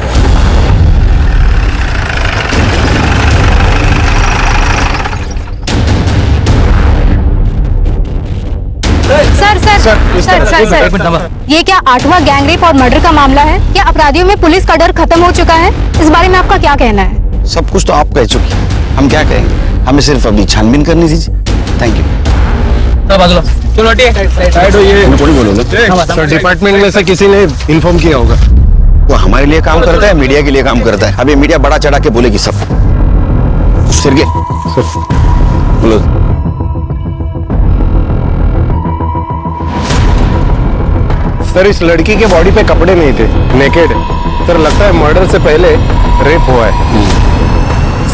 सर, ये क्या 8वां गैंगरेप और मर्डर का मामला है? क्या अपराधियों में पुलिस का डर खत्म हो चुका है? इस बारे में आपका क्या कहना है? सब कुछ तो आप कह चुकी, हम क्या कहेंगे? हमें सिर्फ अभी छानबीन करनी दीजिए. Thank you. सर, डिपार्टमेंट में से किसी ने इन्फॉर्म किया होगा. वो हमारे लिए काम करता है, मीडिया के लिए काम करता है. अभी मीडिया बड़ा चढ़ा के बोलेगी सब. सिरगे बोलो. सर, इस लड़की के बॉडी पे कपड़े नहीं थे, नेकेड. सर, लगता है मर्डर से पहले रेप हुआ है.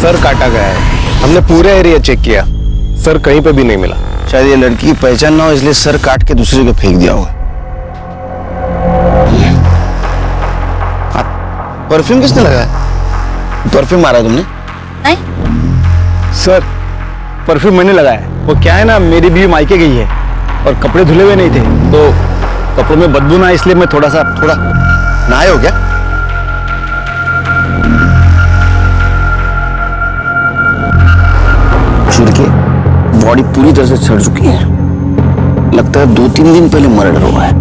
सर काटा गया है. हमने पूरे एरिया चेक किया, सर कहीं पे भी नहीं मिला. शायद ये लड़की की पहचान ना हो, इसलिए सर काट के दूसरे को फेंक दिया होगा. परफ्यूम किसने लगाया? परफ्यूम मारा तुमने? नहीं सर, परफ्यूम मैंने लगाया. वो क्या है ना, मेरी बीवी मायके गई है और कपड़े धुले हुए नहीं थे, तो कपड़ों में बदबू ना, इसलिए मैं थोड़ा नहाए हो क्या? छिड़के बॉडी पूरी तरह से सड़ चुकी है. लगता है 2-3 दिन पहले मर्डर हुआ है.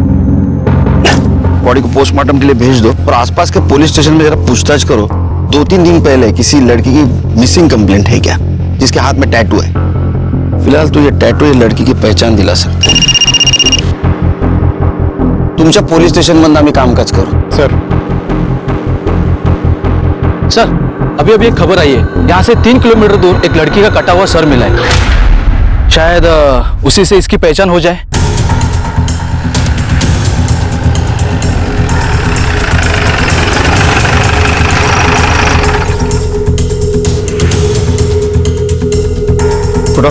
बॉडी को पोस्टमार्टम के लिए भेज दो और आसपास के पुलिस स्टेशन में जरा पूछताछ करो. 2-3 दिन पहले किसी लड़की की मिसिंग कंप्लेंट है क्या, जिसके हाथ में टैटू है? फिलहाल तो ये टैटू ये लड़की की पहचान दिला सकते हैं. तुमच्या पोलीस स्टेशन बंद आम्ही कामकाज करू. सर, अभी एक खबर आई है, यहाँ से 3 किलोमीटर दूर एक लड़की का कटा हुआ सर मिला है. शायद उसी से इसकी पहचान हो जाए. उठो.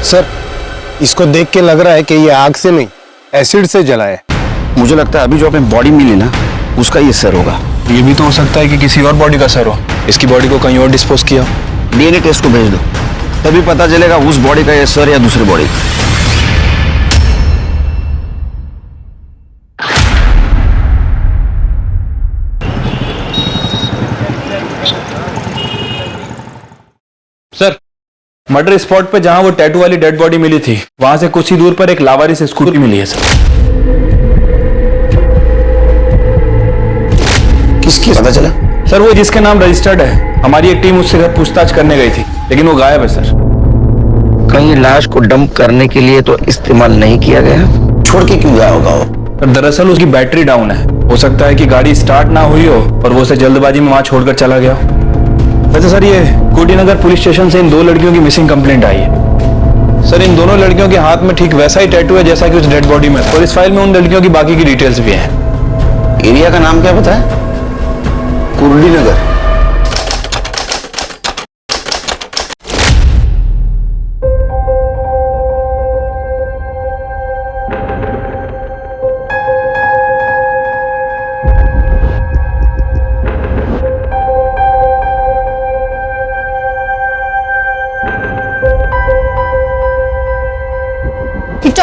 सर, इसको देख के लग रहा है कि ये आग से नहीं, एसिड से जला है. मुझे लगता है अभी जो हमें बॉडी मिली ना, उसका ये सर होगा. ये भी तो हो सकता है कि किसी और बॉडी का सर हो, इसकी बॉडी को कहीं और डिस्पोज किया. डीएनए टेस्ट को भेज दो, तभी पता चलेगा उस बॉडी का ये सर या दूसरी बॉडी. सर, मर्डर स्पॉट पे जहां वो टैटू वाली डेड बॉडी मिली थी, वहां से कुछ ही दूर पर एक लावारिस स्कूटी मिली है. सर, किसकी पता चला? सर, वो जिसके नाम रजिस्टर्ड है. हमारी एक टीम उससे घर पूछताछ करने गई थी, लेकिन वो गायब है. सर, कहीं लाश को डंप करने के लिए तो इस्तेमाल नहीं किया गया? छोड़ के क्यों गया होगा वो? सर, दरअसल उसकी बैटरी डाउन है. हो सकता है कि गाड़ी स्टार्ट ना हुई हो और वो उसे जल्दबाजी में वहां छोड़कर चला गया. वैसे सर, ये कोटीनगर पुलिस स्टेशन से इन 2 लड़कियों की मिसिंग कंप्लेंट आई है. सर, इन दोनों लड़कियों के हाथ में ठीक वैसा ही टैटू है जैसा कि उस डेड बॉडी में था, और इस फाइल में उन लड़कियों की बाकी की डिटेल्स भी हैं. एरिया का नाम क्या पता है? कुर्डी नगर.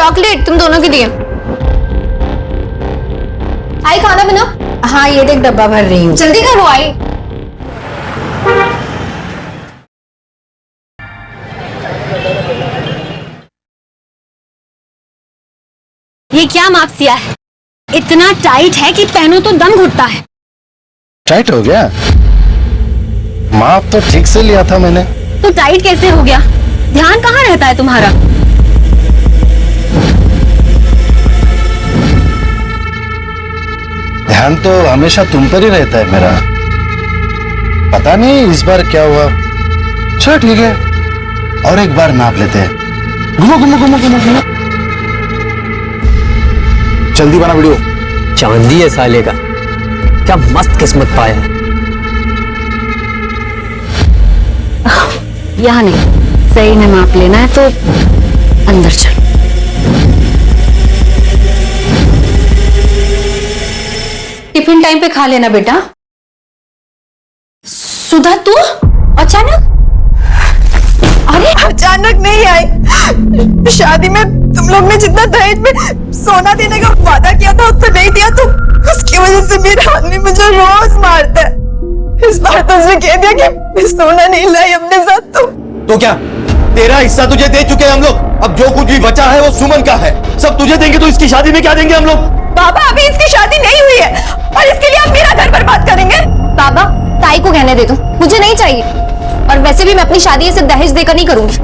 चॉकलेट तुम दोनों के लिए। आई खाना बना। हाँ ये देख डब्बा भर रही हूँ, जल्दी करो आई। ये क्या माप सिया है? इतना टाइट है कि पहनो तो दम घुटता है। टाइट हो गया? माप तो ठीक से लिया था मैंने। तो टाइट कैसे हो गया? ध्यान कहाँ रहता है तुम्हारा? ध्यान तो हमेशा तुम पर ही रहता है मेरा। पता नहीं इस बार क्या हुआ। चलो ठीक है, और एक बार नाप लेते हैं। घुमो घुमो घुमो घुमो घुमो। जल्दी बना वीडियो। चांदी है साले का, क्या मस्त किस्मत पाया है। यहाँ नहीं, सही में माप लेना है तो अंदर चल। टिफिन टाइम पे खा लेना बेटा। सुधा तू अचानक? अरे अचानक नहीं आई, शादी में तुम लोग ने जितना दहेज में सोना देने का वादा किया था उतना नहीं दिया, तो उसकी वजह से मेरा आदमी मुझे रोज मारता है। इस बार तो उसने कह दिया कि मैं सोना नहीं लाई अपने साथ। तो क्या तेरा हिस्सा तुझे दे चुके हैं हम लोग, अब जो कुछ भी बचा है वो सुमन का है, सब तुझे देंगे। तो इसकी शादी में क्या देंगे हम लोग? बाबा अभी इसकी शादी नहीं हुई है और इसके लिए आप मेरा घर बर्बाद करेंगे। बाबा ताई को कहने दे दो, मुझे नहीं चाहिए। और वैसे भी मैं अपनी शादी ऐसे दहेज देकर नहीं करूंगी।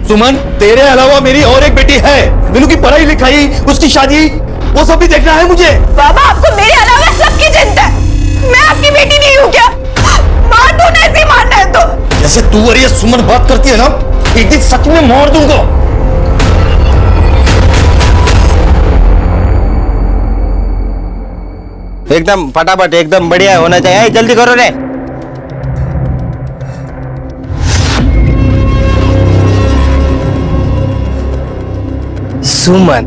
सुमन तेरे अलावा मेरी और एक बेटी है, मीनू की पढ़ाई लिखाई, उसकी शादी, वो सब भी देखना है मुझे। बाबा आपको मेरे अलावा सबकी चिंता है। मैं आपकी बेटी नहीं हूँ क्या? मार दो ना, ऐसे मारना है तो। जैसे तू और ये सुमन बात करती है ना, एक दिन सच में मार दूंगा। एकदम फटाफट, एकदम बढ़िया होना चाहिए। जल्दी करो रे। सुमन,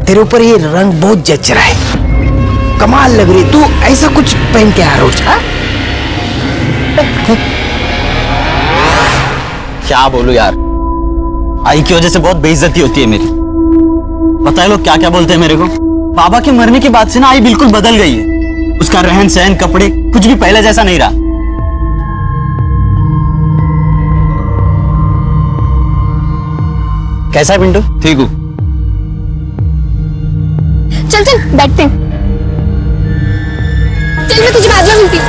तेरे ऊपर ये रंग बहुत जच रहा है, कमाल लग रही। तू ऐसा कुछ पहन के आ रोज? क्या बोलूं यार, आई की वजह से बहुत बेइज्जती होती है मेरी। पता है लोग क्या क्या बोलते हैं मेरे को। बाबा के मरने के बाद से ना आई बिल्कुल बदल गई है। उसका रहन सहन, कपड़े, कुछ भी पहले जैसा नहीं रहा। कैसा है पिंटू? ठीक हूँ। चल चल बैठते हैं। चल मैं तुझे बाद में मिलती हूँ।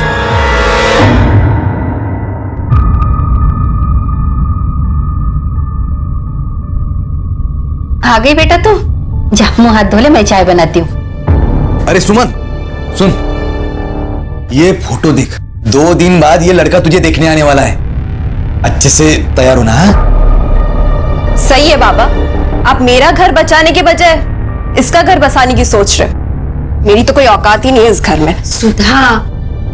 आ गई बेटा तू? जा मुंह हाथ धो ले, मैं चाय बनाती हूँ। अरे सुमन सुन, ये फोटो देख। 2 दिन बाद ये लड़का तुझे देखने आने वाला है। अच्छे से तैयार होना। सही है बाबा, आप मेरा घर बचाने के बजाय इसका घर बसाने की सोच रहे। मेरी तो कोई औकात ही नहीं है इस घर में। सुधा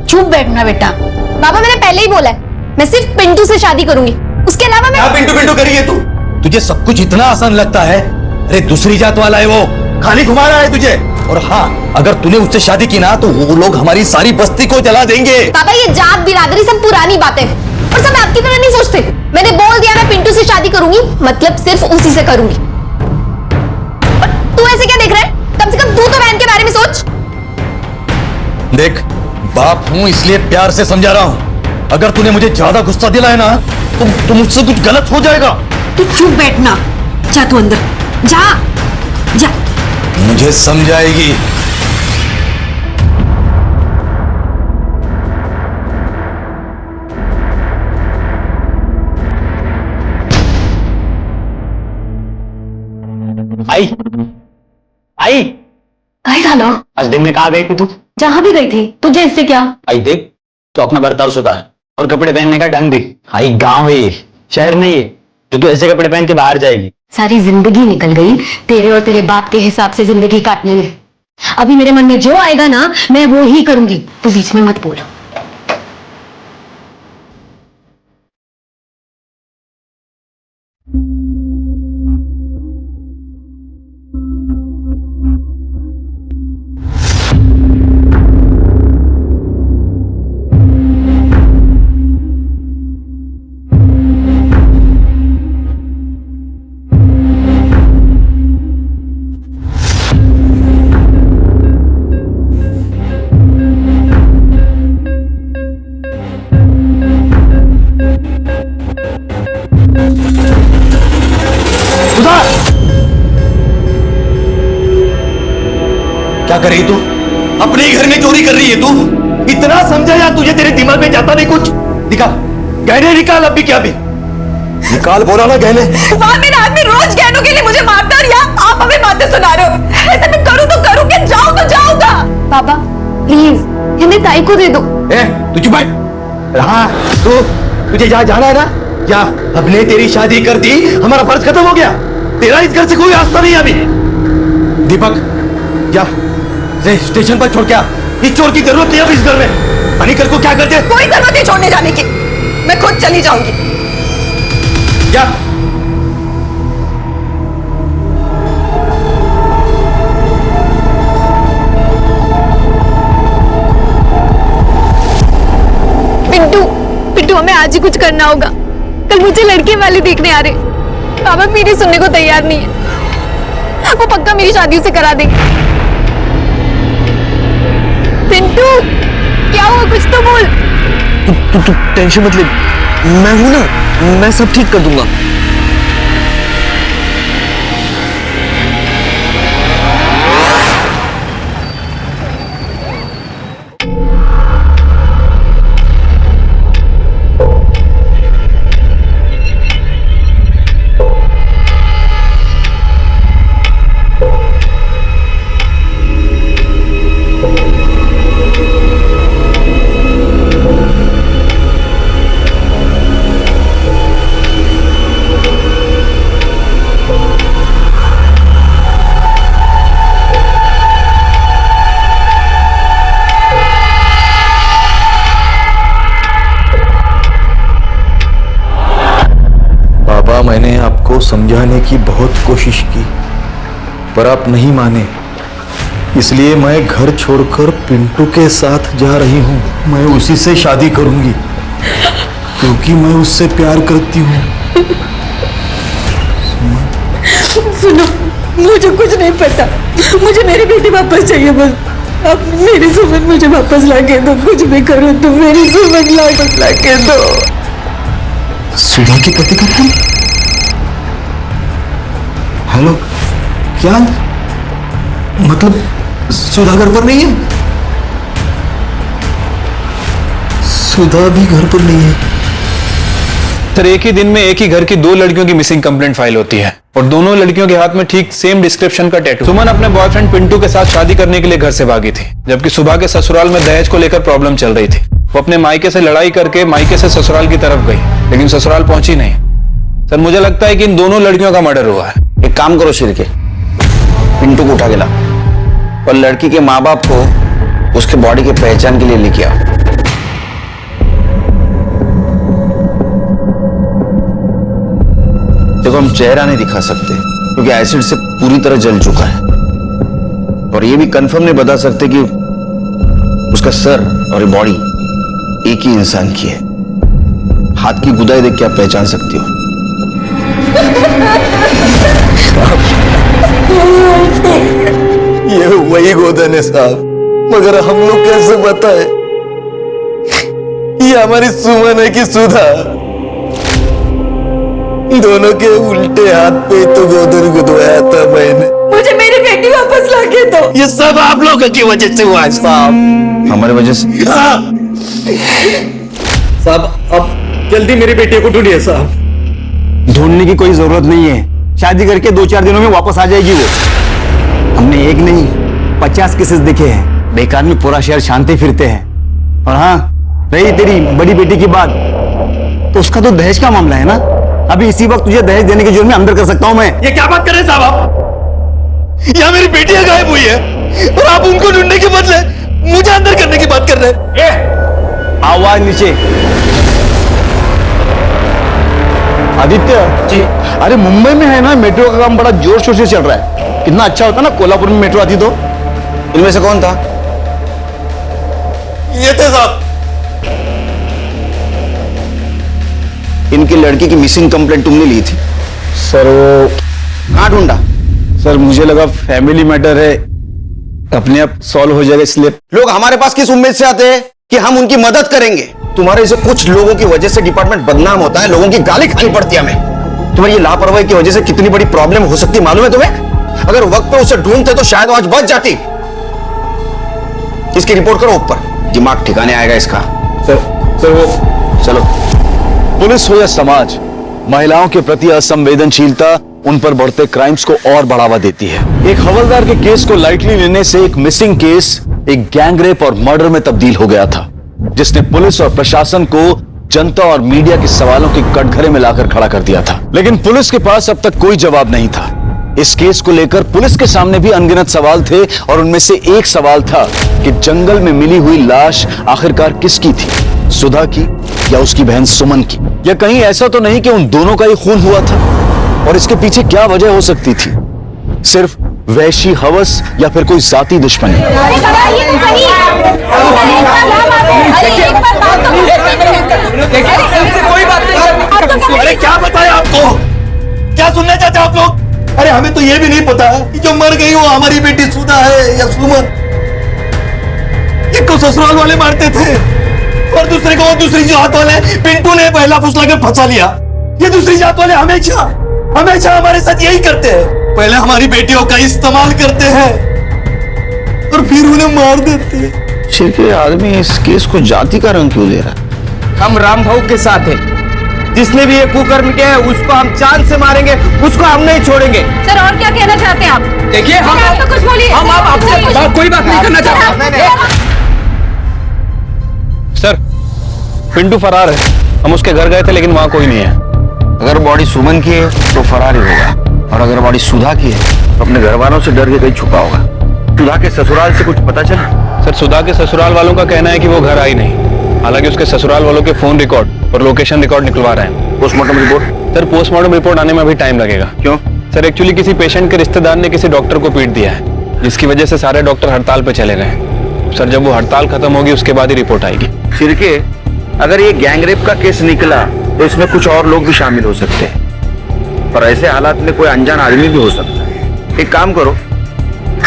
चुप बैठना बेटा। बाबा मैंने पहले ही बोला है, मैं सिर्फ पिंटू से शादी करूंगी, उसके अलावा मैं। क्या पिंटू पिंटू करी है तू? तुझे सब कुछ इतना आसान लगता है? अरे दूसरी जात वाला है वो, खाली घुमा रहा है तुझे। और हाँ, अगर तूने उससे शादी की ना तो वो लोग हमारी सारी बस्ती को जला देंगे। बाबा ये जात बिरादरी सब पुरानी बातें और सब आपकी तरह नहीं सोचते। मैंने बोल दिया मैं पिंटू से शादी करूंगी, मतलब सिर्फ उसी से करूंगी। तू ऐसे क्या देख रहा है? कम से कम तू तो बहन के बारे में सोच। देख, बाप हूं इसलिए प्यार से समझा रहा हूं। अगर तूने मुझे ज्यादा गुस्सा दिलाया ना तो मुझसे कुछ गलत हो जाएगा। तू चुप बैठना, जा तू अंदर जा जा। मुझे समझाएगी। आई आई काय झालं? आज दिन में कहाँ गई थी तू? जहां भी गई थी, तुझे इससे क्या? आई देख, तो अपना बर्ताव सुधार और कपड़े पहनने का ढंग भी। आई गांव है, शहर नहीं है जो तू ऐसे कपड़े पहन के बाहर जाएगी। सारी जिंदगी निकल गई तेरे और तेरे बाप के हिसाब से जिंदगी काटने में। अभी मेरे मन में जो आएगा ना मैं वो ही करूंगी, तू बीच में मत बोल। क्या कर रही तू? अपने ही घर में चोरी कर रही है तू? इतना समझा या तुझे? तेरे दिमाग में जाता नहीं कुछ? निकाल गहने, निकाल अभी क्या भी निकाल, बोला ना गहने। वहाँ मेरा आदमी रोज गहनों के लिए मुझे मारता है और यहाँ आप हमें बातें सुना रहे हो। ऐसा मैं करूँ तो करूँ, क्या जाऊँ तो जाऊँ का? पापा प्लीज इन्हें ताई को दे दो। तू चुप है। हाँ तू, तुझे जहाँ जाना है ना जा। हमने तेरी शादी कर दी, हमारा फर्ज खत्म हो गया। तेरा इस घर से कोई रास्ता नहीं अभी। दीपक जा स्टेशन पर छोड़ के आ। इस चोर की जरूरत नहीं अब इस घर में। अनिकल को क्या करते? कोई जरूरत नहीं छोड़ने जाने की, मैं खुद चली जाऊंगी। जा। पिंटू पिंटू हमें आज ही कुछ करना होगा। कल मुझे लड़के वाले देखने आ रहे। पापा मेरी सुनने को तैयार नहीं है। वो पक्का मेरी शादी से करा देंगे। पिंटू क्या हुआ, कुछ तो बोल। तू टेंशन मत ले, मैं हूं ना, मैं सब ठीक कर दूंगा। मैंने आपको समझाने की बहुत कोशिश की पर आप नहीं माने, इसलिए मैं घर छोड़कर पिंटू के साथ जा रही हूँ। मैं उसी से शादी करूंगी क्योंकि मैं उससे प्यार करती हूँ। सुनो, मुझे कुछ नहीं पता, मुझे मेरी बेटी वापस चाहिए बस। अब मेरी सुमन मुझे वापस लाके दो, कुछ भी करो तो मेरी सुमन वापस लाके दो। सुधा के पति का फोन? हेलो, क्या मतलब सुधा घर पर नहीं है? सुधा भी घर पर नहीं है। सर एक ही दिन में एक ही घर की 2 लड़कियों की मिसिंग कंप्लेंट फाइल होती है और दोनों लड़कियों के हाथ में ठीक सेम डिस्क्रिप्शन का टैटू। सुमन अपने बॉयफ्रेंड पिंटू के साथ शादी करने के लिए घर से भागी थी, जबकि सुबह के ससुराल में दहेज को लेकर प्रॉब्लम चल रही थी। वो अपने मायके से लड़ाई करके मायके से ससुराल की तरफ गई, लेकिन ससुराल पहुंची नहीं। सर मुझे लगता है कि इन दोनों लड़कियों का मर्डर हुआ है। एक काम करो शिरके, पिंटू को उठा के ला और लड़की के माँ बाप को उसके बॉडी की पहचान के लिए लेके आओ। देखो हम चेहरा नहीं दिखा सकते क्योंकि एसिड से पूरी तरह जल चुका है, और ये भी कंफर्म नहीं बता सकते कि उसका सर और ये बॉडी एक ही इंसान की है। हाथ की गुदाई देख के आप पहचान सकती हो। ये वही गोदन है साहब, मगर हम लोग कैसे बताए ये हमारी सुमन है कि सुधा? दोनों के उल्टे हाथ पे तो गोदन गुदवाया था मैंने। मुझे मेरी बेटी वापस लाके दो। ये सब आप लोगों की वजह से हुआ है साहब, हमारी वजह से। साहब अब जल्दी मेरी बेटी को ढूंढिए साहब। ढूंढने की कोई जरूरत नहीं है, शादी करके 2-4 दिनों में वापस आ जाएगी वो। हमने एक नहीं 50 केसेस देखे हैं, बेकार में पूरा शहर शांति फिरते हैं। और हाँ रही तेरी बड़ी बेटी की बात, तो उसका तो दहेज का मामला है ना। अभी इसी वक्त तुझे दहेज देने के जुर्म में अंदर कर सकता हूं मैं। ये क्या बात कर रहे हैं साहब आप? यहाँ मेरी बेटियां गायब हुई है और आप उनको ढूंढने के बदले मुझे अंदर करने की बात कर रहे हैं। आवाज नीचे। आदित्य जी, अरे मुंबई में है ना मेट्रो का काम बड़ा जोर शोर से चल रहा है। कितना अच्छा होता ना कोल्हापुर में मेट्रो आती तो। इनमें से कौन था? ये थे साहब। इनकी लड़की की मिसिंग कंप्लेंट तुमने ली थी? सर वो कहाँ ढूंढा? सर मुझे लगा फैमिली मैटर है, अपने आप सॉल्व हो जाएगा, इसलिए। लोग हमारे पास किस उम्मीद से आते हैं कि हम उनकी मदद करेंगे? तुम्हारे से कुछ लोगों की वजह से डिपार्टमेंट बदनाम होता है, लोगों की गाली खानी पड़ती है हमें। तुम्हारी ये लापरवाही की वजह से कितनी बड़ी प्रॉब्लम हो सकती है मालूम है तुम्हें? अगर वक्त पे उसे ढूंढते तो शायद वो आज बच जाती। इसकी रिपोर्ट करो ऊपर, दिमाग ठिकाने आएगा इसका। सर वो चलो। पुलिस हो या समाज, महिलाओं के प्रति असंवेदनशीलता उन पर बढ़ते क्राइम्स को और बढ़ावा देती है। एक हवलदार के केस को लाइटली लेने से एक मिसिंग केस एक गैंगरेप और मर्डर में तब्दील हो गया था, जिसने पुलिस और प्रशासन को जनता और मीडिया के सवालों के कटघरे में लाकर खड़ा कर दिया था। लेकिन पुलिस के पास अब तक कोई जवाब नहीं था। इस केस को लेकर पुलिस के सामने भी अनगिनत सवाल थे और उनमें से एक सवाल था कि जंगल में मिली हुई लाश आखिरकार किसकी थी, सुधा की या उसकी बहन सुमन की। या कहीं ऐसा तो नहीं कि उन दोनों का ही खून हुआ था? और इसके पीछे क्या वजह हो सकती थी? सिर्फ वैशी हवस या फिर कोई जाती दुश्मनी? कोई बात नहीं। अरे क्या बताया आपको, क्या सुनना चाहते हो आप लोग? अरे हमें तो ये भी नहीं पता कि जो मर गई वो हमारी बेटी सुधा है या सुमन। एक को ससुराल वाले मारते थे और दूसरे को दूसरी जात वाले पिंटू ने पहला फुसला कर फंसा लिया। ये दूसरी जात वाले हमेशा हमेशा हमारे साथ यही करते हैं। पहले हमारी बेटियों का इस्तेमाल करते हैं और फिर उन्हें मार देते हैं। शिरके आदमी इस केस को जाति का रंग क्यों दे रहा है? हम राम भाऊ के साथ हैं। जिसने भी ये कुकर्म किया है उसको हम चांद से मारेंगे, उसको हम नहीं छोड़ेंगे। सर और क्या कहना चाहते हैं आप? देखिए हम तो कुछ बोलिए। हम आपसे कोई बात नहीं करना चाहते। सर पिंटू फरार है, हम उसके घर गए थे लेकिन वहां कोई नहीं है। अगर बॉडी सुमन की है तो फरार ही होगा, और अगर बॉडी सुधा की है तो अपने घर वालों से डर के कहीं छुपा होगा। सुधा के ससुराल से कुछ पता चला? सर सुधा के ससुराल वालों का कहना है कि वो घर आई नहीं, हालांकि उसके ससुराल वालों के फोन रिकॉर्ड और लोकेशन रिकॉर्ड निकलवा रहे हैं। Postmortem report? Sir postmortem report आने में अभी टाइम लगेगा। क्यों? सर एक्चुअली किसी पेशेंट के रिश्तेदार ने किसी डॉक्टर को पीट दिया है, जिसकी वजह से सारे डॉक्टर हड़ताल पे चले गए। सर जब वो हड़ताल खत्म होगी उसके बाद ही रिपोर्ट आएगी। शिरके, अगर ये गैंगरेप का केस निकला तो इसमें कुछ और लोग भी शामिल हो सकते हैं, पर ऐसे हालात में कोई अनजान आदमी भी हो सकता है। एक काम करो,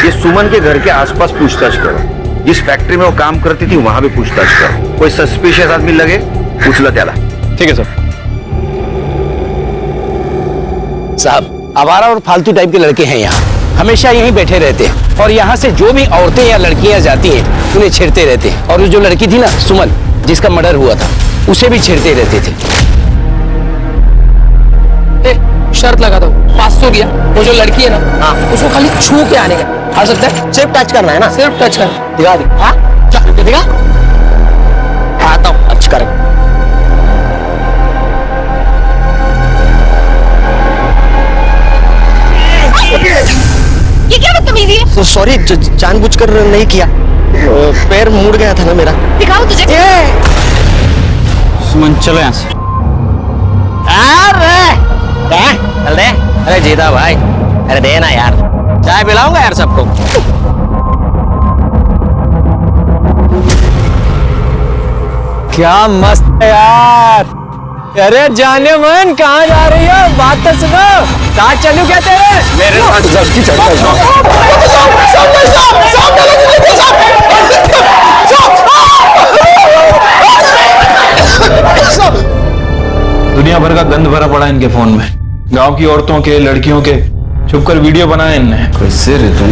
ये सुमन के घर के आसपास पूछताछ करो। जिस फैक्ट्री में वो काम करती थी वहां भी पूछताछ करो। कोई सस्पिशियस आदमी लगे पूछ लो त्याला। ठीक है सर। साहब आवारा और फालतू टाइप के लड़के हैं यहाँ, हमेशा यहीं बैठे रहते हैं और यहाँ से जो भी औरतें या लड़कियां जाती हैं उन्हें छेड़ते रहते हैं। और जो लड़की थी ना सुमन, जिसका मर्डर हुआ था, उसे भी छेड़ते रहते थे। शर्त लगा दो, 500 दिया। वो जो लड़की है ना, हाँ, उसको खाली छू के आने का। आ सकता है? सिर्फ टच करना है ना? सिर्फ टच कर। दिखा दे। हाँ दिखा, आता हूँ टच कर। ये क्या बदतमीजी है? सॉरी, जानबूझकर नहीं किया, पैर मुड़ गया था ना मेरा। दिखाओ तुझे। सुमन चलो यहाँ से। चल दे। अरे जीता भाई, अरे देना यार, चाय पिलाऊंगा यार सबको। क्या मस्त है यार। अरे जाने मन कहाँ जा रही हो, बात तो सुनो। साथ चलूं क्या तेरे? मेरे दुनिया भर का गंद भरा पड़ा इनके फोन में, गांव की औरतों के, लड़कियों के, छुपकर वीडियो बनाए इनने। कैसे रे तुम?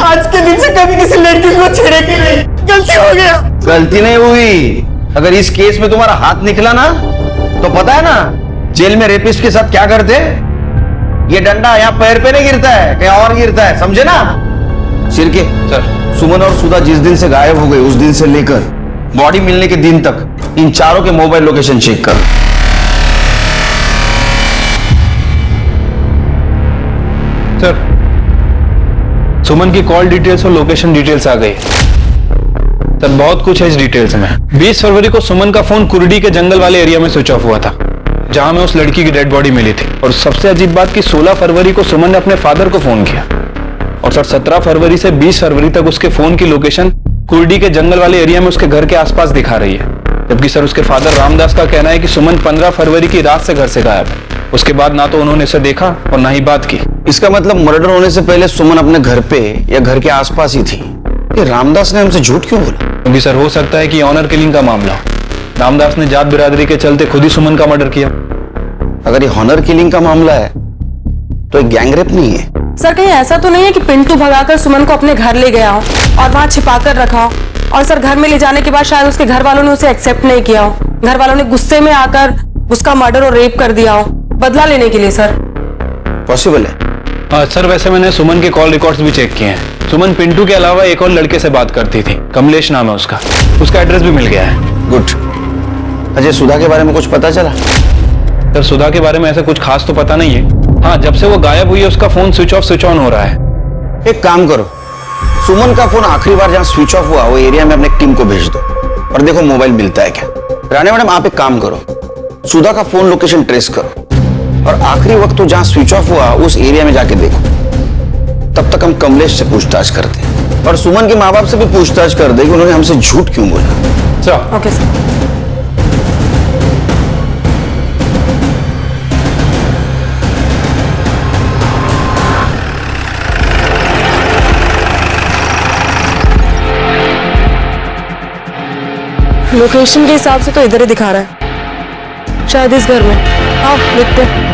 आज के दिन से कभी किसी लड़की को छेड़ेगी नहीं, गलती हो गया। गलती नहीं हुई। अगर इस केस में तुम्हारा हाथ निकला ना तो पता है ना जेल में रेपिस्ट के साथ क्या करते? ये डंडा यहाँ पैर पे नहीं गिरता है, कहीं और गिरता है, समझे ना? शिरके सर, सुमन और सुधा जिस दिन से गायब हो गई उस दिन से लेकर बॉडी मिलने के दिन तक इन चारों के मोबाइल लोकेशन चेक कर। सर सुमन की कॉल डिटेल्स और लोकेशन डिटेल्स आ गई। सर बहुत कुछ है इस डिटेल्स में। 20 फरवरी को सुमन का फोन कुर्डी के जंगल वाले एरिया में स्विच ऑफ हुआ था, जहां में उस लड़की की डेड बॉडी मिली थी। और सबसे अजीब बात कि 16 फरवरी को सुमन ने अपने फादर को फोन किया, और सर 17 फरवरी से 20 फरवरी तक उसके फोन की लोकेशन कुर्डी के जंगल वाले एरिया में उसके घर के आसपास दिखा रही है। जबकि सर उसके फादर रामदास का कहना है कि सुमन 15 फरवरी की रात से घर से गायब है। उसके बाद ना तो उन्होंने इसे देखा और ना ही बात की। इसका मतलब मर्डर होने से पहले सुमन अपने घर पे या घर के आसपास ही थी। ये रामदास ने हमसे झूठ क्यों बोला? क्योंकि सर हो सकता है कि ऑनर किलिंग का मामला हो। रामदास ने जात बिरादरी के चलते खुद ही सुमन का मर्डर किया। अगर ये हॉनर किलिंग का मामला है तो एक गैंगरेप नहीं है, सर कहीं ऐसा तो नहीं है कि पिंटू भगाकर सुमन को अपने घर ले गया हो और वहां छिपा कर रखा हो, और सर घर में ले जाने के बाद शायद उसके घर वालों ने उसे एक्सेप्ट नहीं किया हो, घर वालों ने गुस्से में आकर उसका मर्डर और रेप कर दिया हो बदला लेने के लिए। सर पॉसिबल है? सर वैसे मैंने सुमन के कॉल रिकॉर्ड्स भी चेक किए हैं। सुमन पिंटू के अलावा एक और लड़के से बात करती थी, कमलेश नाम है उसका एड्रेस भी मिल गया है। गुड। अजय, सुधा के बारे में कुछ पता चला? सर सुधा के बारे में ऐसा कुछ खास तो पता नहीं है। हाँ, जब से वो गायब हुई है उसका phone switch off switch on हो रहा है। एक काम करो, सुमन का फोन आखिरी बार जहां स्विच ऑफ हुआ वो एरिया में अपने टीम को भेज दो और देखो मोबाइल मिलता है क्या। रानी मैडम, आप एक काम करो, सुधा का फोन लोकेशन ट्रेस करो और आखिरी वक्त तो जहां स्विच ऑफ हुआ उस एरिया में जाके देखो। तब तक हम कमलेश से पूछताछ करते हैं और सुमन के माँ बाप से भी पूछताछ कर दे कि उन्होंने हमसे झूठ क्यों बोला। Sir okay sir. लोकेशन के हिसाब से तो इधर ही दिखा रहा है, शायद इस घर में। आओ देखते हैं।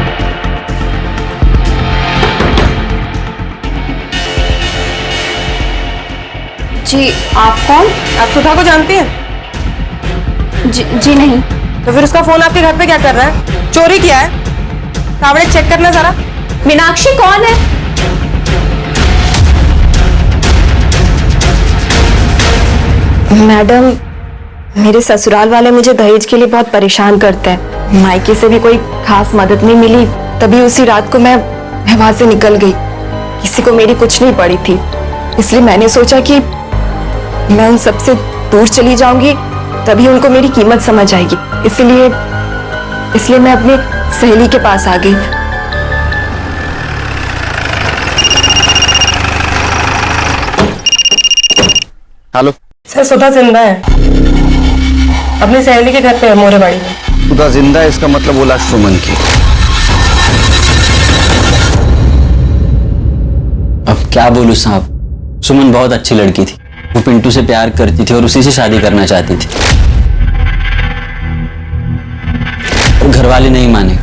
जी आप कौन? आप सुधा को जानती हैं? जी नहीं। तो फिर उसका फोन आपके घर पे क्या कर रहा है? चोरी किया है? कावड़े चेक करना जरा। मीनाक्षी कौन है? मैडम, मेरे ससुराल वाले मुझे दहेज के लिए बहुत परेशान करते हैं। मायके से भी कोई खास मदद नहीं मिली, तभी उसी रात को मैं वहां से निकल गई। किसी को मेरी कुछ नहीं पड़ी थी, इसलिए मैंने सोचा कि मैं उन सबसे दूर चली जाऊंगी, तभी उनको मेरी कीमत समझ आएगी। इसलिए मैं अपनी सहेली के पास आ गई। हेलो सर, सुधा जिंदा है, अपनी सहेली के घर पे है, मोरेबाड़ी में। सुधा जिंदा है, इसका मतलब वो लाश सुमन की। अब क्या बोलूं साहब, सुमन बहुत अच्छी लड़की थी, वो पिंटू से प्यार करती थी और उसी से शादी करना चाहती थी। और घर वाले नहीं माने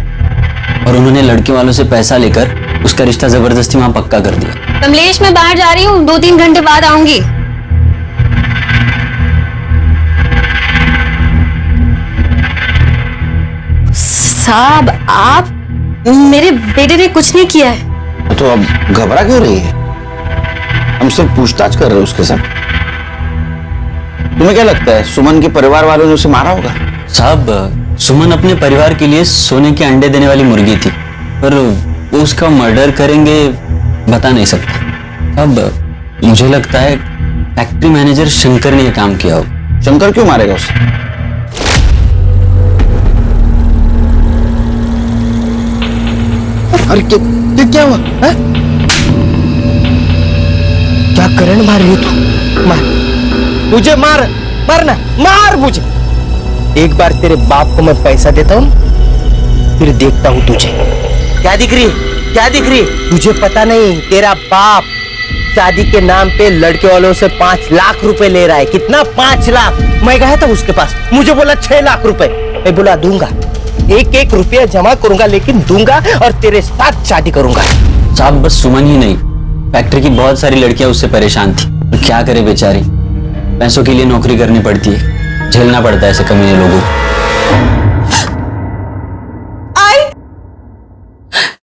और उन्होंने लड़के वालों से पैसा लेकर उसका रिश्ता जबरदस्ती वहां पक्का कर दिया। कमलेश, मैं बाहर जा रही हूँ, 2-3 घंटे बाद आऊंगी। साहब, आप, मेरे बेटे ने कुछ नहीं किया है। तो अब घबरा क्यों रही है? हम सिर्फ पूछताछ कर रहे हैं उसके साथ। तुम्हें क्या लगता है सुमन के परिवार वालों ने उसे मारा होगा? साहब, सुमन अपने परिवार के लिए सोने के अंडे देने वाली मुर्गी थी, पर वो उसका मर्डर करेंगे बता नहीं सकता। अब मुझे लगता है फैक्ट्री मैनेजर शंकर ने यह काम किया हो। शंकर क्यों मारेगा उसे? अरे क्या हुआ है? क्या करंट मार रही तू? मार मुझे, मारना, मार मुझे। एक बार तेरे बाप को मैं पैसा देता हूँ, फिर देखता हूँ तुझे। क्या दिख रही? तुझे पता नहीं, तेरा बाप शादी के नाम पे लड़के वालों से 5 लाख रुपए ले रहा है। कितना? 5 लाख। मैं गया था उसके पास, मुझे बोला 6 लाख रुपए। मैं बोला दूंगा, 1-1 रुपया जमा करूंगा, लेकिन दूंगा और तेरे साथ शादी करूंगा। साहब, बस सुमन ही नहीं, फैक्ट्री की बहुत सारी लड़कियां उससे परेशान थी। और क्या करे बेचारी, पैसों के लिए नौकरी करनी पड़ती है, झेलना पड़ता है ऐसे कमीने लोगों को।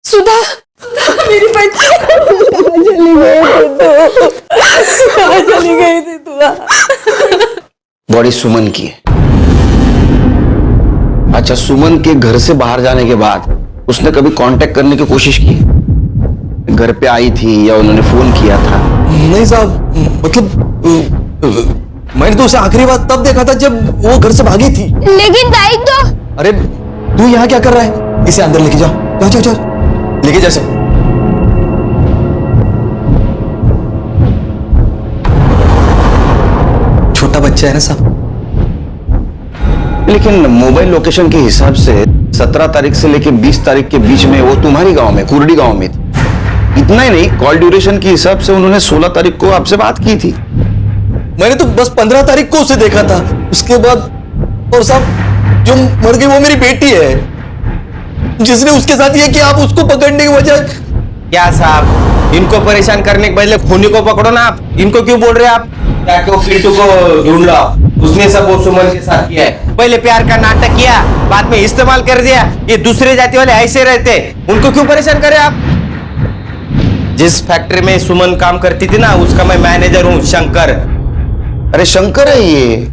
सुधा, मेरी बच्ची चली गई थी तू। बॉडी सुमन की है। अच्छा, सुमन के घर से बाहर जाने के बाद उसने कभी कांटेक्ट करने की कोशिश की? घर पे आई थी या उन्होंने फोन किया था? नहीं साहब, मतलब मैंने तो उसे आखिरी बार तब देखा था जब वो घर से भागी थी। लेकिन बाइक तो। अरे तू यहाँ क्या कर रहा है? इसे अंदर लेके जाओ, जाओ लेके जा। छोटा बच्चा है ना साहब। लेकिन मोबाइल लोकेशन के हिसाब से 17 तारीख से लेकर 20 तारीख के बीच में वो तुम्हारी गांव में, कुर्डी गांव में थी। इतना ही नहीं, कॉल ड्यूरेशन के हिसाब से उन्होंने 16 तारीख को आपसे बात की थी। मैंने तो बस 15 तारीख को उसे देखा था, उसके बाद। और साहब, जो मर गई वो मेरी बेटी है, जिसने उसके साथ ये किया। आप उसको पकड़ने की वजह। क्या साहब, इनको परेशान करने के बदले खूनी को पकड़ो ना आप। इनको क्यों बोल रहे हैं आप? जाके वो पिंटू को ढूंढ लो, उसने सब वो सुमन के साथ किया है। पहले प्यार का नाटक किया, बाद में इस्तेमाल कर दिया। ये दूसरे जाति वाले ऐसे रहते, उनको क्यों परेशान करे आप? जिस फैक्ट्री में सुमन काम करती थी ना, उसका मैं मैनेजर हूँ, शंकर। अरे शंकर है ये,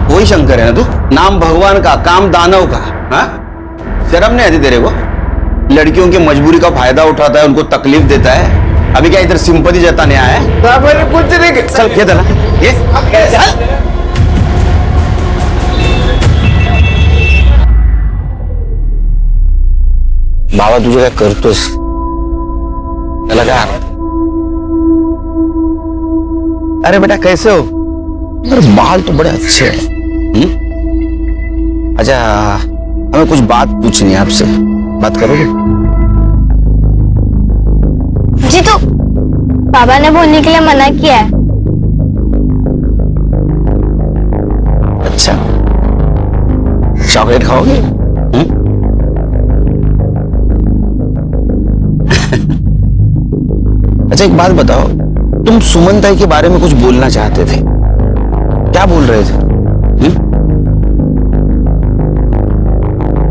वही शंकर है ना तू? नाम भगवान का, काम दानव का। हाँ, शर्म नहीं आती तेरे को? लड़कियों की मजबूरी का फायदा उठाता है, उनको तकलीफ देता है। अभी क्या इधर सिंपैथी जताने आया है? कुछ नहीं। चल ये देना ये बाबा तुझे काय करतोस? त्याला काय? अरे बेटा कैसे हो? अरे बाल तो बड़े अच्छे हैं। अच्छा, हमें कुछ बात पूछनी है आपसे, बात करोगे? जी तो बाबा ने बोलने के लिए मना किया है। अच्छा, चॉकलेट खाओगे? अच्छा एक बात बताओ, तुम सुमन ताई के बारे में कुछ बोलना चाहते थे, क्या बोल रहे थे?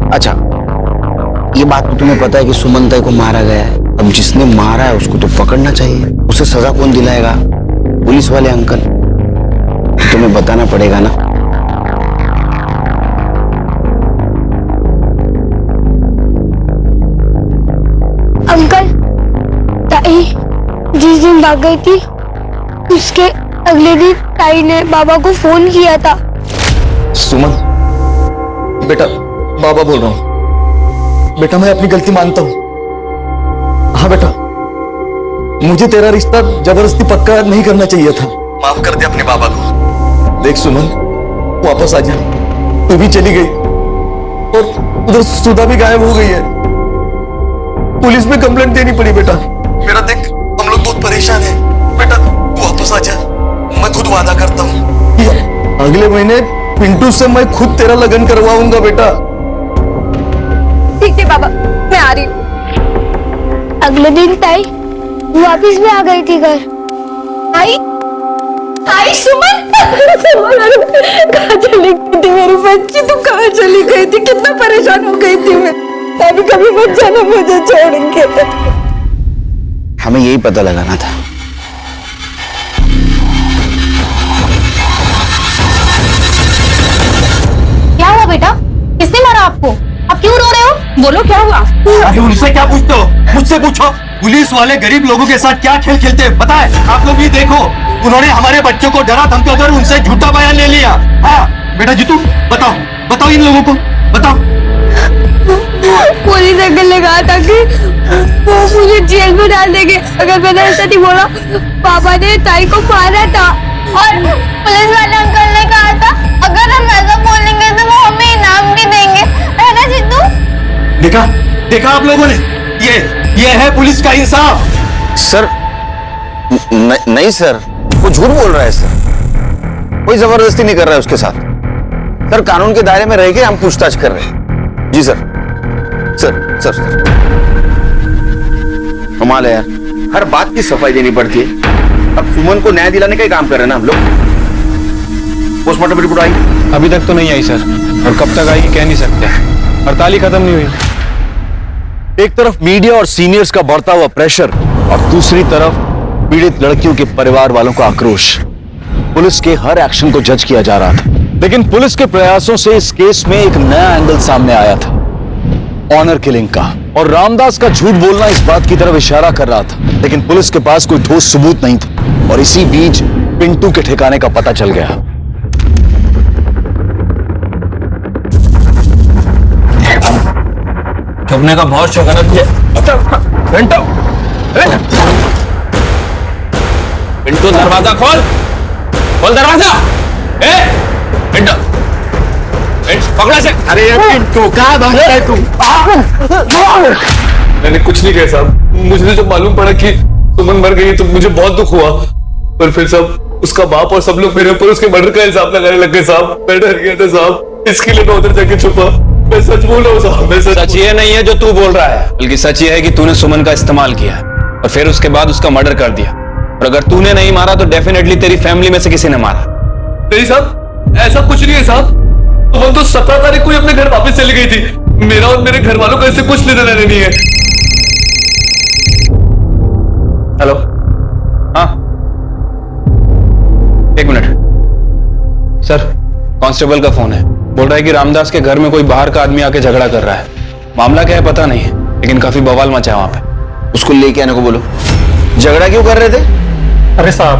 अच्छा, ये बात तो तुम्हें पता है कि सुमन ताई को मारा गया है। अब जिसने मारा है उसको तो पकड़ना चाहिए, उसे सजा कौन दिलाएगा? पुलिस वाले अंकल। तुम्हें बताना पड़ेगा ना। अंकल, ताई जिस दिन भाग गई थी, उसके अगले दिन ताई ने बाबा को फोन किया था। सुमन बेटा, बाबा बोल रहा हूं। बेटा मैं अपनी गलती मानता हूं। हाँ बेटा, मुझे तेरा रिश्ता जबरदस्ती पक्का नहीं करना चाहिए था। माफ कर दे अपने बाबा को। देख सुमन, वापस आ जा। तू भी चली गई और उधर सुधा भी गायब हो गई है। पुलिस में कंप्लेंट देनी पड़ी बेटा। मेरा देख, हम लोग बहुत परेशान हैं। बेटा तू वापस आ जा, मैं खुद वादा करता हूँ। अगले महीने पिंटू से मैं खुद तेरा लगन करवाऊंगा बेटा। ठीक है बाबा, मैं आ रही हूँ। अगले दिन ताई वापिस भी आ गई थी घर। आई सुमन, कहाँ चली गई थी मेरी बच्ची? तू कहाँ चली गई थी? कितना परेशान हो गई थी मैं। अभी कभी मत जाना मुझे छोड़ के। हमें यही पता लगाना था। क्या हुआ बेटा? किसने मारा आपको? आप क्यों रो रहे हो? बोलो क्या हुआ? अरे उनसे क्या पूछते हो? मुझसे पूछो। पुलिस वाले गरीब लोगों के साथ क्या खेल खेलते हैं पता है? आप लोग भी देखो, उन्होंने हमारे बच्चों को डरा धमकाकर उनसे झूठा बयान ले लिया। हाँ बेटा जीतू, बताओ बताओ इन लोगों को, बताओ। पुलिस अंकल ने कहा था कि वो मुझे जेल में डाल देंगे अगर मैंने ऐसा नहीं बोला। पापा ने ताई को मारा था और पुलिस वाले अंकल ने कहा था अगर हम ऐसा बोलेंगे तो वो हमें इनाम भी देंगे, है ना जितू? देखा देखा आप लोगों ने, ये है पुलिस का इंसाफ। सर नहीं सर, वो झूठ बोल रहा है सर। कोई जबरदस्ती नहीं कर रहा है उसके साथ। सर कानून के दायरे में रह के हम पूछताछ कर रहे हैं। जी सर। सर सर सर कमाल है यार, हर बात की सफाई देनी पड़ती है। अब सुमन को न्याय दिलाने का ही काम कर रहे हैं ना हम लोग। पोस्टमार्टम रिपोर्ट आई? अभी तक तो नहीं आई सर, और कब तक आएगी कह नहीं सकते। हड़ताल ही खत्म नहीं हुई। एक तरफ मीडिया और सीनियर्स का बढ़ता हुआ प्रेशर और दूसरी तरफ पीड़ित लड़कियों के परिवार वालों का आक्रोश। पुलिस के हर एक्शन को जज किया जा रहा था, लेकिन पुलिस के प्रयासों से इस केस में एक नया एंगल सामने आया था, ऑनर किलिंग का। और रामदास का झूठ बोलना इस बात की तरफ इशारा कर रहा था, लेकिन पुलिस के पास कोई ठोस सबूत नहीं था। और इसी बीच पिंटू के ठिकाने का पता चल गया। छुपने का बहुत शौक है ना तुझे? पिंटू, पिंटू दरवाजा खोल, खोल दरवाजा। पिंटू, पकड़ा से। अरे पिंटू कहाँ भाग रहा है तू? मैंने कुछ नहीं किया साहब। मुझे जब मालूम पड़ा कि सुमन मर गई तो मुझे बहुत दुख हुआ, पर फिर सब उसका बाप और सब लोग मेरे ऊपर उसके मर्डर का इल्जाम लगाने लग गए साहब। मैं डर गया था साहब, इसके लिए मैं उधर जाके छुपा। मैं सच बोल रहा हूँ साहब, मैं सच ये नहीं है जो तू बोल रहा है, बल्कि सच ये है कि तूने सुमन का इस्तेमाल किया है और फिर उसके बाद उसका मर्डर कर दिया। और अगर तूने नहीं मारा तो डेफिनेटली तेरी फैमिली में से किसी ने मारा। नहीं साहब, ऐसा कुछ नहीं है साहब। वो तो 17 तारीख को ही अपने घर वापस चली गई थी। मेरा और मेरे घर वालों का इससे कुछ लेना देना नहीं है। हेलो, हाँ, एक मिनट सर, कांस्टेबल का फोन है। बोल रहा है कि रामदास के घर में कोई बाहर का आदमी आके झगड़ा कर रहा है। मामला क्या है पता नहीं, लेकिन काफी बवाल मचा है वहां पे। उसको लेके आने को बोलो। झगड़ा क्यों कर रहे थे? अरे साहब,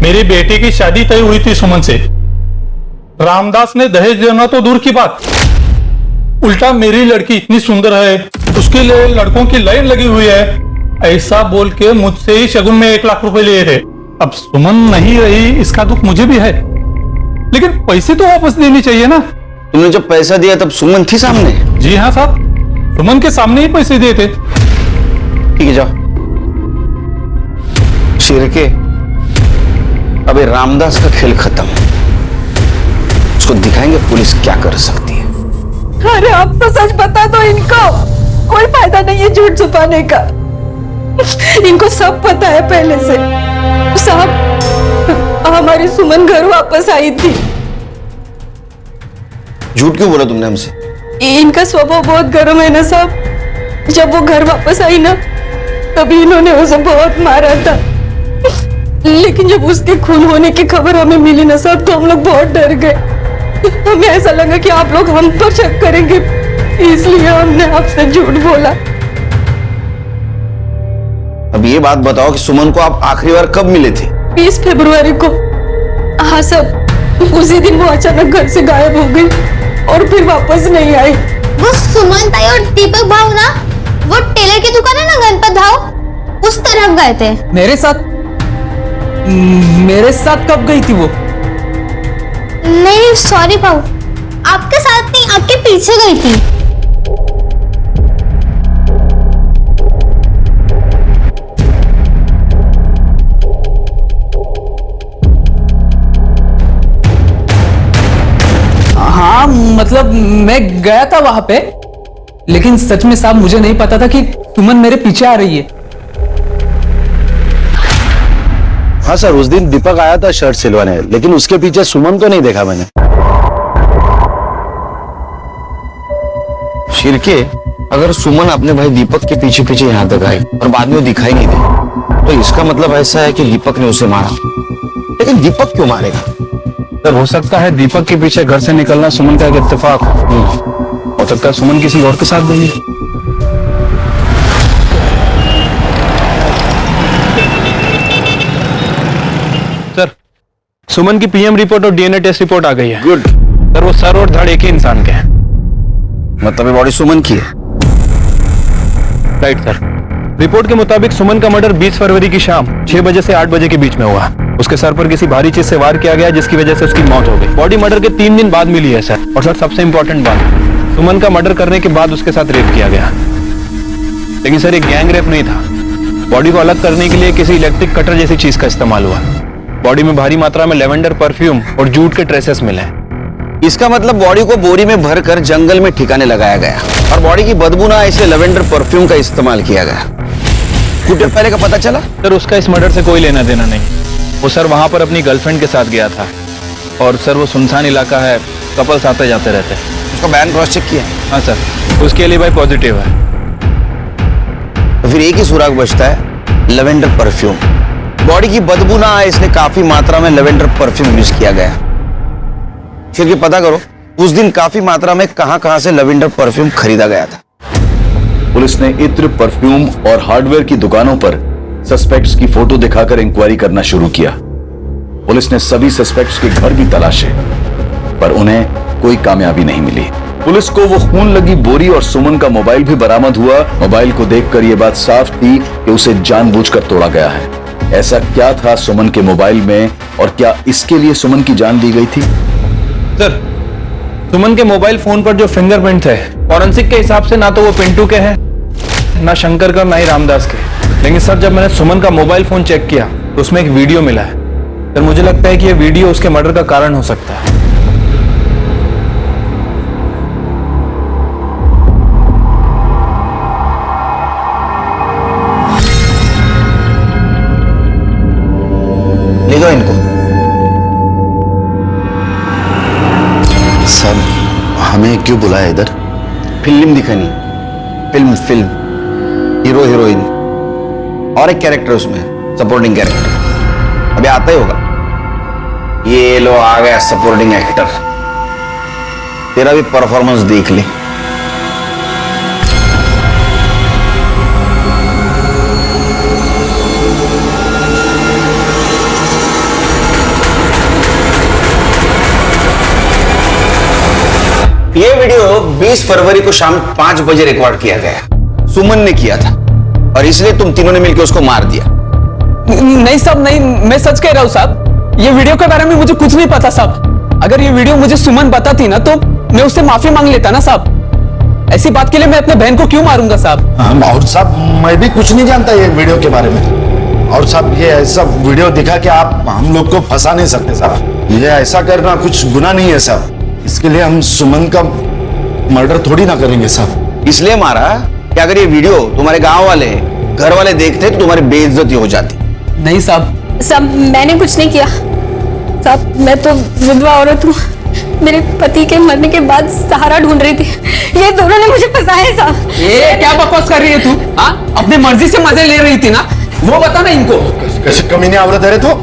मेरी बेटी की शादी तय हुई थी सुमन से। रामदास ने दहेज देना तो दूर की बात, उल्टा मेरी लड़की इतनी सुंदर है, उसके लिए लड़कों की लाइन लगी हुई है, ऐसा बोल के मुझसे ही शगुन में 1 लाख रुपए लिए थे। अब सुमन नहीं रही, इसका दुख मुझे भी है, लेकिन पैसे तो वापस देनी चाहिए ना। तुमने जब पैसा दिया तब सुमन थी सामने? जी हाँ साहब, सुमन के सामने ही पैसे दिए थे। ठीक है, जाओ। शिरके, अबे रामदास का खेल खत्म, उसको दिखाएंगे पुलिस क्या कर सकती है। अरे आप तो सच बता दो इनको, कोई फायदा नहीं है झूठ छुपाने का। इनको सब पता है पहले से। साहब, हमारी सुमन घर वापस आई थी। झूठ क्यों बोला तुमने हमसे? इनका स्वभाव बहुत गर्म है ना साहब। जब वो घर वापस आई ना, तभी इन्होंने उसे बहुत मारा था। लेकिन जब उसके खून होने की खबर हमें मिली ना साहब, तो हम लोग बहुत डर गए। हमें ऐसा लगा कि आप लोग हम पर शक करेंगे, इसलिए हमने आपसे झूठ बोला। अब ये बात बताओ कि सुमन को आप आखिरी बार कब मिले थे? 20 फरवरी को। हाँ साहब, उसी दिन वो अचानक घर से गायब हो गई और फिर वापस नहीं आई। वो सुमन ताई और दीपक भाव ना, वो टेलर की दुकान है ना गणपत भाव, उस तरफ गए थे। मेरे साथ कब गई थी वो? नहीं सॉरी भाव, आपके साथ नहीं, आपके पीछे गई थी। हाँ मतलब मैं गया था वहां पे, लेकिन सच में साहब मुझे नहीं पता था कि सुमन मेरे पीछे आ रही है। हाँ सर, उस दिन दीपक आया था शर्ट सिलवाने, लेकिन उसके पीछे सुमन को नहीं देखा मैंने। शिरके, अगर सुमन अपने भाई दीपक के पीछे पीछे यहाँ तक आई और बाद में वो दिखाई नहीं दे, तो इसका मतलब ऐसा है कि दीपक ने उसे मारा। लेकिन दीपक क्यों मारेगा? सर हो सकता है दीपक के पीछे घर से निकलना सुमन का एक इत्तेफाक हो सकता है सुमन किसी और के साथ गई है। सर, सुमन की पीएम रिपोर्ट और डीएनए टेस्ट रिपोर्ट आ गई है। गुड। सर, वो सर और धड़ एक ही इंसान के हैं। मतलब बॉडी सुमन की है? Right sir. रिपोर्ट के मुताबिक सुमन का मर्डर 20 फरवरी की शाम 6 बजे से 8 बजे के बीच में हुआ। उसके सर पर किसी भारी चीज से वार किया गया, जिसकी वजह से उसकी मौत हो गई। बॉडी मर्डर के 3 दिन बाद मिली है सर। और सर सबसे इंपॉर्टेंट बात, सुमन का मर्डर करने के बाद उसके साथ रेप किया गया। लेकिन सर, ये गैंग रेप नहीं था। बॉडी को अलग करने के लिए किसी इलेक्ट्रिक कटर जैसी चीज का इस्तेमाल हुआ। बॉडी में भारी मात्रा में लेवेंडर परफ्यूम और जूट के ट्रेसेस मिले। इसका मतलब बॉडी को बोरी में भरकर जंगल में ठिकाने लगाया गया और बॉडी की बदबू ना इसलिए लेवेंडर परफ्यूम का इस्तेमाल किया गया। कुछ देर पहले का पता चला? सर, उसका इस मर्डर से कोई लेना देना नहीं। वो सर वहां पर अपनी गर्लफ्रेंड के साथ गया था और सर वो सुनसान इलाका है, कपल्स आते जाते रहते हैं। उसका बैन क्रॉस चेक किया? हाँ सर, उसके लिए भाई पॉजिटिव है। तो फिर एक ही सुराग बचता है, लेवेंडर परफ्यूम। बॉडी की बदबू ना आए इसलिए काफी मात्रा में लेवेंडर परफ्यूम यूज किया गया। फिर पता करो उस दिन काफी मात्रा में कहां से लेवेंडर परफ्यूम खरीदा गया था। पुलिस ने इत्र, परफ्यूम और हार्डवेयर की दुकानों पर सस्पेक्ट्स की फोटो दिखाकर इंक्वायरी करना शुरू किया। पुलिस ने सभी सस्पेक्ट्स के घर भी तलाशे, पर उन्हें कोई कामयाबी नहीं मिली। पुलिस को वो खून लगी बोरी और सुमन का मोबाइल भी बरामद हुआ। मोबाइल को देखकर यह बात साफ थी कि उसे जानबूझकर तोड़ा गया है। ऐसा क्या था सुमन के मोबाइल में और क्या इसके लिए सुमन की जान दी गई थी? सर, सुमन के मोबाइल फोन पर जो फिंगरप्रिंट थे, फॉरेंसिक के हिसाब से ना तो वो पिंटू के हैं, ना शंकर का, ना ही रामदास के। लेकिन सर, जब मैंने सुमन का मोबाइल फोन चेक किया तो उसमें एक वीडियो मिला है। सर, मुझे लगता है कि यह वीडियो उसके मर्डर का कारण हो सकता है। क्यों बुलाया इधर? फिल्म दिखानी, फिल्म, हीरो हीरोइन और एक कैरेक्टर उसमें, सपोर्टिंग कैरेक्टर। अभी आता ही होगा। ये लो आ गया सपोर्टिंग एक्टर, तेरा भी परफॉर्मेंस देख ले। ये वीडियो 20 फरवरी को शाम 5 बजे रिकॉर्ड किया गया। सुमन ने किया था और इसलिए तुम तीनों ने मिलकर उसको मार दिया। नहीं साहब, नहीं, मैं सच कह रहा हूँ साहब। ये वीडियो के बारे में मुझे कुछ नहीं पता साहब। अगर ये वीडियो मुझे सुमन बताती ना तो मैं उससे माफी मांग लेता ना साहब। ऐसी बात के लिए मैं अपने बहन को क्यों मारूंगा साहब? और साहब मैं भी कुछ नहीं जानता ये वीडियो के बारे में। और साहब ये ऐसा वीडियो दिखा कि आप हम लोग को फंसा नहीं सकते साहब। ये ऐसा करना कुछ गुनाह नहीं है साहब। इसके लिए हम सुमन का मर्डर थोड़ी ना करेंगे साहब। इसलिए मारा कि अगर ये वीडियो तुम्हारे गांव वाले, घर वाले देखते तो तुम्हारी बेइज्जती हो जाती। नहीं साहब। साहब मैंने कुछ नहीं किया साहब। मैं तो विधवा औरत हूँ। मेरे पति के मरने के बाद सहारा ढूंढ रही थी। ये दोनों ने मुझे फंसाया साहब। ये क्या बकवास कर रही है तू? हाँ, अपनी मर्जी से मजे ले रही थी ना, वो बता ना इनको। कैसे कमीने औरत है रे तू?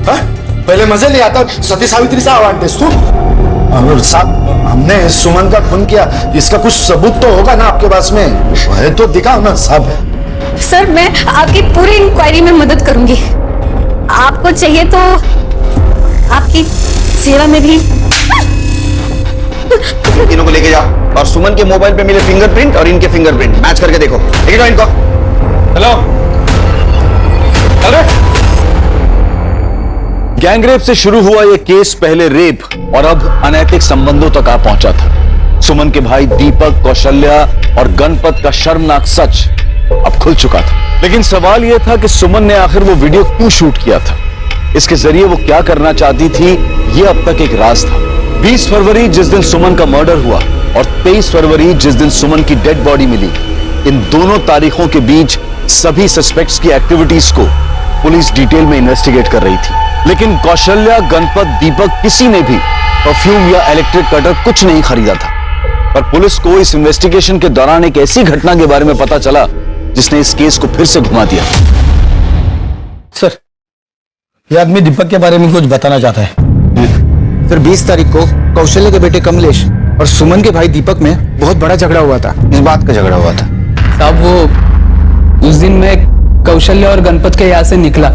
पहले मजे ले आता, सती सावित्री सा आवाज देस तू। और साहब हमने सुमन का खून किया, इसका कुछ सबूत तो होगा ना आपके पास में? है तो दिखाओ ना साहब। सर मैं आपकी पूरी इंक्वायरी में मदद करूंगी। आपको चाहिए तो आपकी सेवा में भी। तीनों को लेके जाओ और सुमन के मोबाइल पे मिले फिंगरप्रिंट और इनके फिंगरप्रिंट मैच करके देखो। लेके जाओ इनको। हेलो, गैंगरेप से शुरू हुआ यह केस पहले रेप और अब अनैतिक संबंधों तक आ पहुंचा था। सुमन के भाई दीपक, कौशल्या और गणपत का शर्मनाक सच अब खुल चुका था। लेकिन सवाल यह था कि सुमन ने आखिर वो वीडियो क्यों शूट किया था, इसके जरिए वो क्या करना चाहती थी, यह अब तक एक राज था। 20 फरवरी जिस दिन सुमन का मर्डर हुआ और 23 फरवरी जिस दिन सुमन की डेड बॉडी मिली, इन दोनों तारीखों के बीच सभी सस्पेक्ट्स की एक्टिविटीज को पुलिस डिटेल में इन्वेस्टिगेट कर रही थी। लेकिन कौशल्या, गणपत, दीपक किसी ने भी परफ्यूम या इलेक्ट्रिक कटर कुछ नहीं खरीदा था। पर पुलिस को इस इन्वेस्टिगेशन के दौरान एक ऐसी घटना के बारे में पता चला जिसने इस केस को फिर से घुमा दिया। सर, ये आदमी दीपक के बारे में कुछ बताना चाहता है। सर 20 तारीख को कौशल्य के बेटे कमलेश और सुमन के भाई दीपक में बहुत बड़ा झगड़ा हुआ था। इस बात का झगड़ा हुआ था साहब? वो उस दिन मैं कौशल्य और गणपत के यहाँ से निकला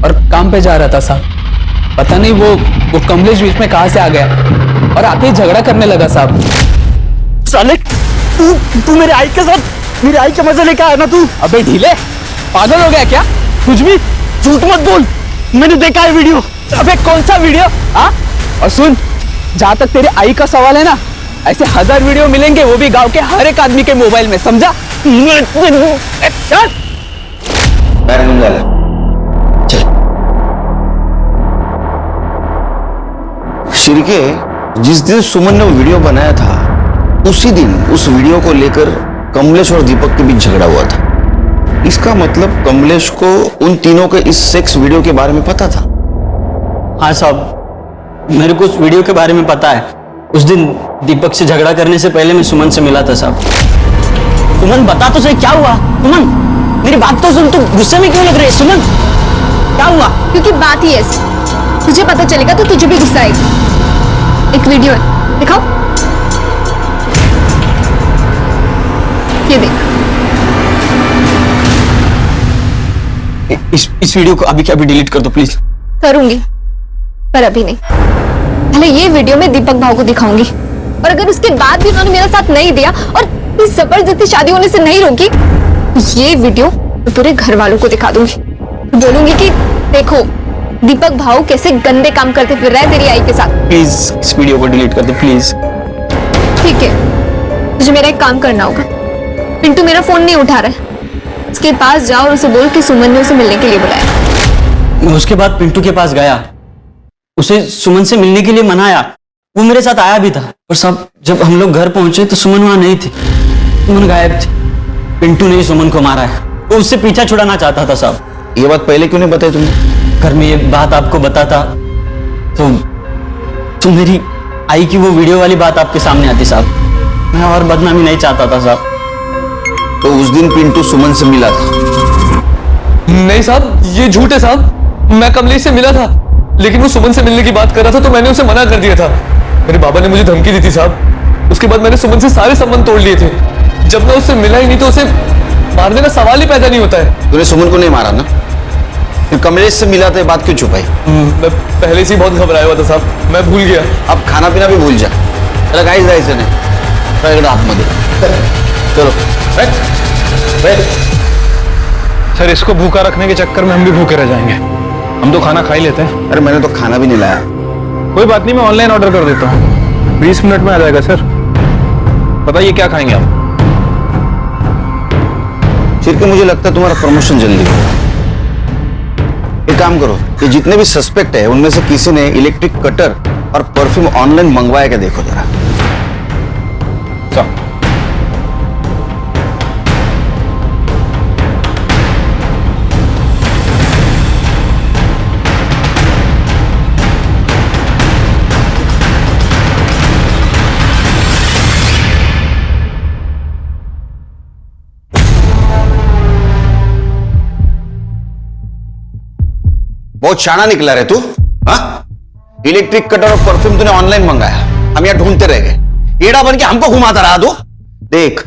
और काम पे जा रहा था साहब। पता नहीं वो कमलेश बीच में कहां से आ गया और आके ही झगड़ा करने लगा साहब। साले तू मेरे आई के साथ मेरे आई के मजे लेके आया ना तू? अबे ढीले, पागल हो गया क्या? कुछ भी झूठ मत बोल, मैंने देखा है वीडियो। अबे कौन सा वीडियो? हाँ, और सुन, जहां तक तेरे आई का सवाल है ना, ऐसे 1000 वीडियो मिलेंगे, वो भी गांव के हर एक आदमी के मोबाइल में, समझा? शिरके, जिस दिन सुमन ने वीडियो बनाया था उसी दिन उस वीडियो को लेकर कमलेश और दीपक के बीच झगड़ा हुआ था। इसका मतलब कमलेश को उन तीनों के इस सेक्स वीडियो के बारे में पता था। हाँ साहब, मेरे को उस वीडियो के बारे में पता है। उस दिन दीपक से झगड़ा करने से पहले मैं सुमन से मिला था साहब। सुमन बता तो सही, क्या हुआ? सुमन मेरी बात तो सुन, तू गुस्से में क्यों लग रही है? सुमन क्या हुआ? क्योंकि बात ही ऐसी, तुझे पता चलेगा तो तुझे भी गुस्सा आएगा। एक वीडियो है, दिखाओ। ये देख। इस वीडियो को अभी के अभी डिलीट कर दो प्लीज। करूंगी, पर अभी नहीं। पहले ये वीडियो मैं दीपक भाव को दिखाऊंगी, और अगर उसके बाद भी उन्होंने मेरा साथ नहीं दिया और इस जबरदस्ती शादी होने से नहीं रोकी, ये वीडियो मैं पूरे घर वालों को दिखा दूंगी। बोलूंगी कि देखो दीपक भाव कैसे गंदे काम करते फिर रहे तेरी आई के साथ। प्लीज इस वीडियो को डिलीट कर दो प्लीज। ठीक है, मुझे मेरा एक काम करना होगा। पिंटू मेरा फोन नहीं उठा रहा है, उसके पास जाओ और उसे बोल कि सुमन ने उसे मिलने के लिए बुलाया। मैं उसके बाद पिंटू के पास गया, उसे सुमन से मिलने के लिए मनाया। वो मेरे साथ आया भी था, और सब जब हम लोग घर पहुंचे तो सुमन वहां नहीं थी। सुमन गायब थी। पिंटू ने ही सुमन को मारा है। वो उससे पीछा छुड़ाना चाहता था साहब। ये बात पहले क्यों नहीं बताई तुमने? घर में ये बात आपको बताता तो मेरी आई की वो वीडियो वाली बात आपके सामने आती साहब। मैं और बदनामी नहीं चाहता था साहब। तो उस दिन पिंटू सुमन से मिला था? नहीं साहब, ये झूठ है साहब। मैं कमलेश से मिला था, लेकिन वो सुमन से मिलने की बात कर रहा था तो मैंने उसे मना कर दिया था। मेरे बाबा ने मुझे धमकी दी थी साहब। उसके बाद मैंने सुमन से सारे संबंध तोड़ लिए थे। जब मैं उससे मिला ही नहीं तो उसे मारने का सवाल ही पैदा नहीं होता है। तूने सुमन को नहीं मारा ना? फिर कमलेश से मिला था, बात क्यों छुपाई? मैं पहले से ही बहुत घबराया हुआ था साहब, मैं भूल गया। अब खाना पीना भी भूल जा। चला काहीच जायचं नाही, आतमध्ये चलो। सर इसको भूखा रखने के चक्कर में हम भी भूखे रह जाएंगे। हम तो खाना खा ही लेते हैं। अरे मैंने तो खाना भी नहीं लाया। कोई बात नहीं, मैं ऑनलाइन ऑर्डर कर देता हूँ, 20 मिनट में आ जाएगा सर। बताइए क्या खाएंगे आप? फिर के मुझे लगता है तुम्हारा प्रमोशन जल्दी होगा। एक काम करो, ये जितने भी सस्पेक्ट है उनमें से किसी ने इलेक्ट्रिक कटर और परफ्यूम ऑनलाइन मंगवाया क्या देखो जरा। बहुत शाना निकला रे तू। हाँ, इलेक्ट्रिक कटर और परफ्यूम तूने ऑनलाइन मंगाया, हम यहाँ ढूंढते रह गए। एड़ा बन के हमको घुमाता रहा तू। देख,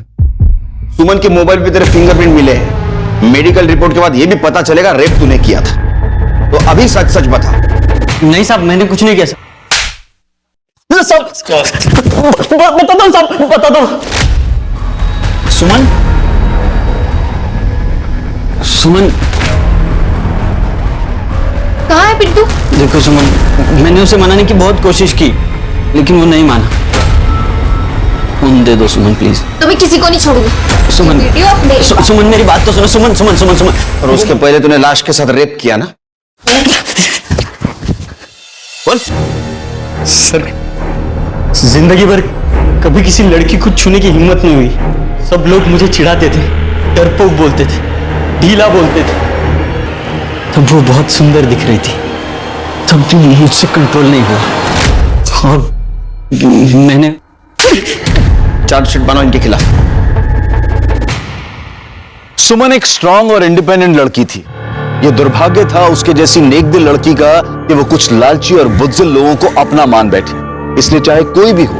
सुमन के मोबाइल पे तेरे फिंगरप्रिंट मिले हैं। मेडिकल रिपोर्ट के बाद यह भी पता चलेगा रेप तूने किया था। तो अभी सच सच बता। नहीं साहब, मैंने कुछ नहीं किया साहब। बता दो साहब, बता दो। सुमन, सुमन कहाँ है पिंटू? देखो सुमन, मैंने उसे मनाने की बहुत कोशिश की, लेकिन वो नहीं माना। फोन दे दो सुमन प्लीज। तो मैं किसी को नहीं छोड़ूंगी। सुमन, सुमन मेरी बात तो सुनो। सुमन सुमन सुमन सुमन। और उसके पहले तूने लाश के साथ रेप किया ना? बोल। सर, जिंदगी भर कभी किसी लड़की को छूने की हिम्मत नहीं हुई। सब लोग मुझे चिढ़ाते थे, डरपोक बोलते थे, ढीला बोलते थे। तब वो बहुत सुंदर दिख रही थी, तब भी मुझसे कंट्रोल नहीं हुआ और मैंने चार्जशीट बनाओ इनके खिलाफ। सुमन एक स्ट्रांग और इंडिपेंडेंट लड़की थी। यह दुर्भाग्य था उसके जैसी नेकदिल लड़की का कि वो कुछ लालची और बुज़दिल लोगों को अपना मान बैठी। इसलिए चाहे कोई भी हो,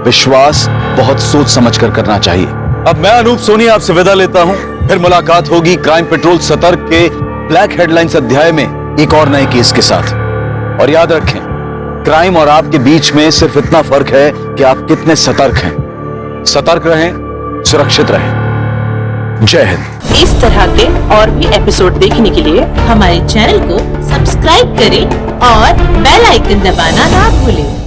विश्वास बहुत सोच समझ कर करना चाहिए। अब मैं अनूप सोनी आपसे विदा लेता हूं। फिर मुलाकात होगी क्राइम पेट्रोल सतर्क के ब्लैक हेडलाइंस अध्याय में एक और नए केस के साथ। और याद रखें, क्राइम और आपके बीच में सिर्फ इतना फर्क है कि आप कितने सतर्क हैं। सतर्क रहें, सुरक्षित रहें। जय हिंद। इस तरह के और भी एपिसोड देखने के लिए हमारे चैनल को सब्सक्राइब करें और बेल आइकन दबाना ना भूलें।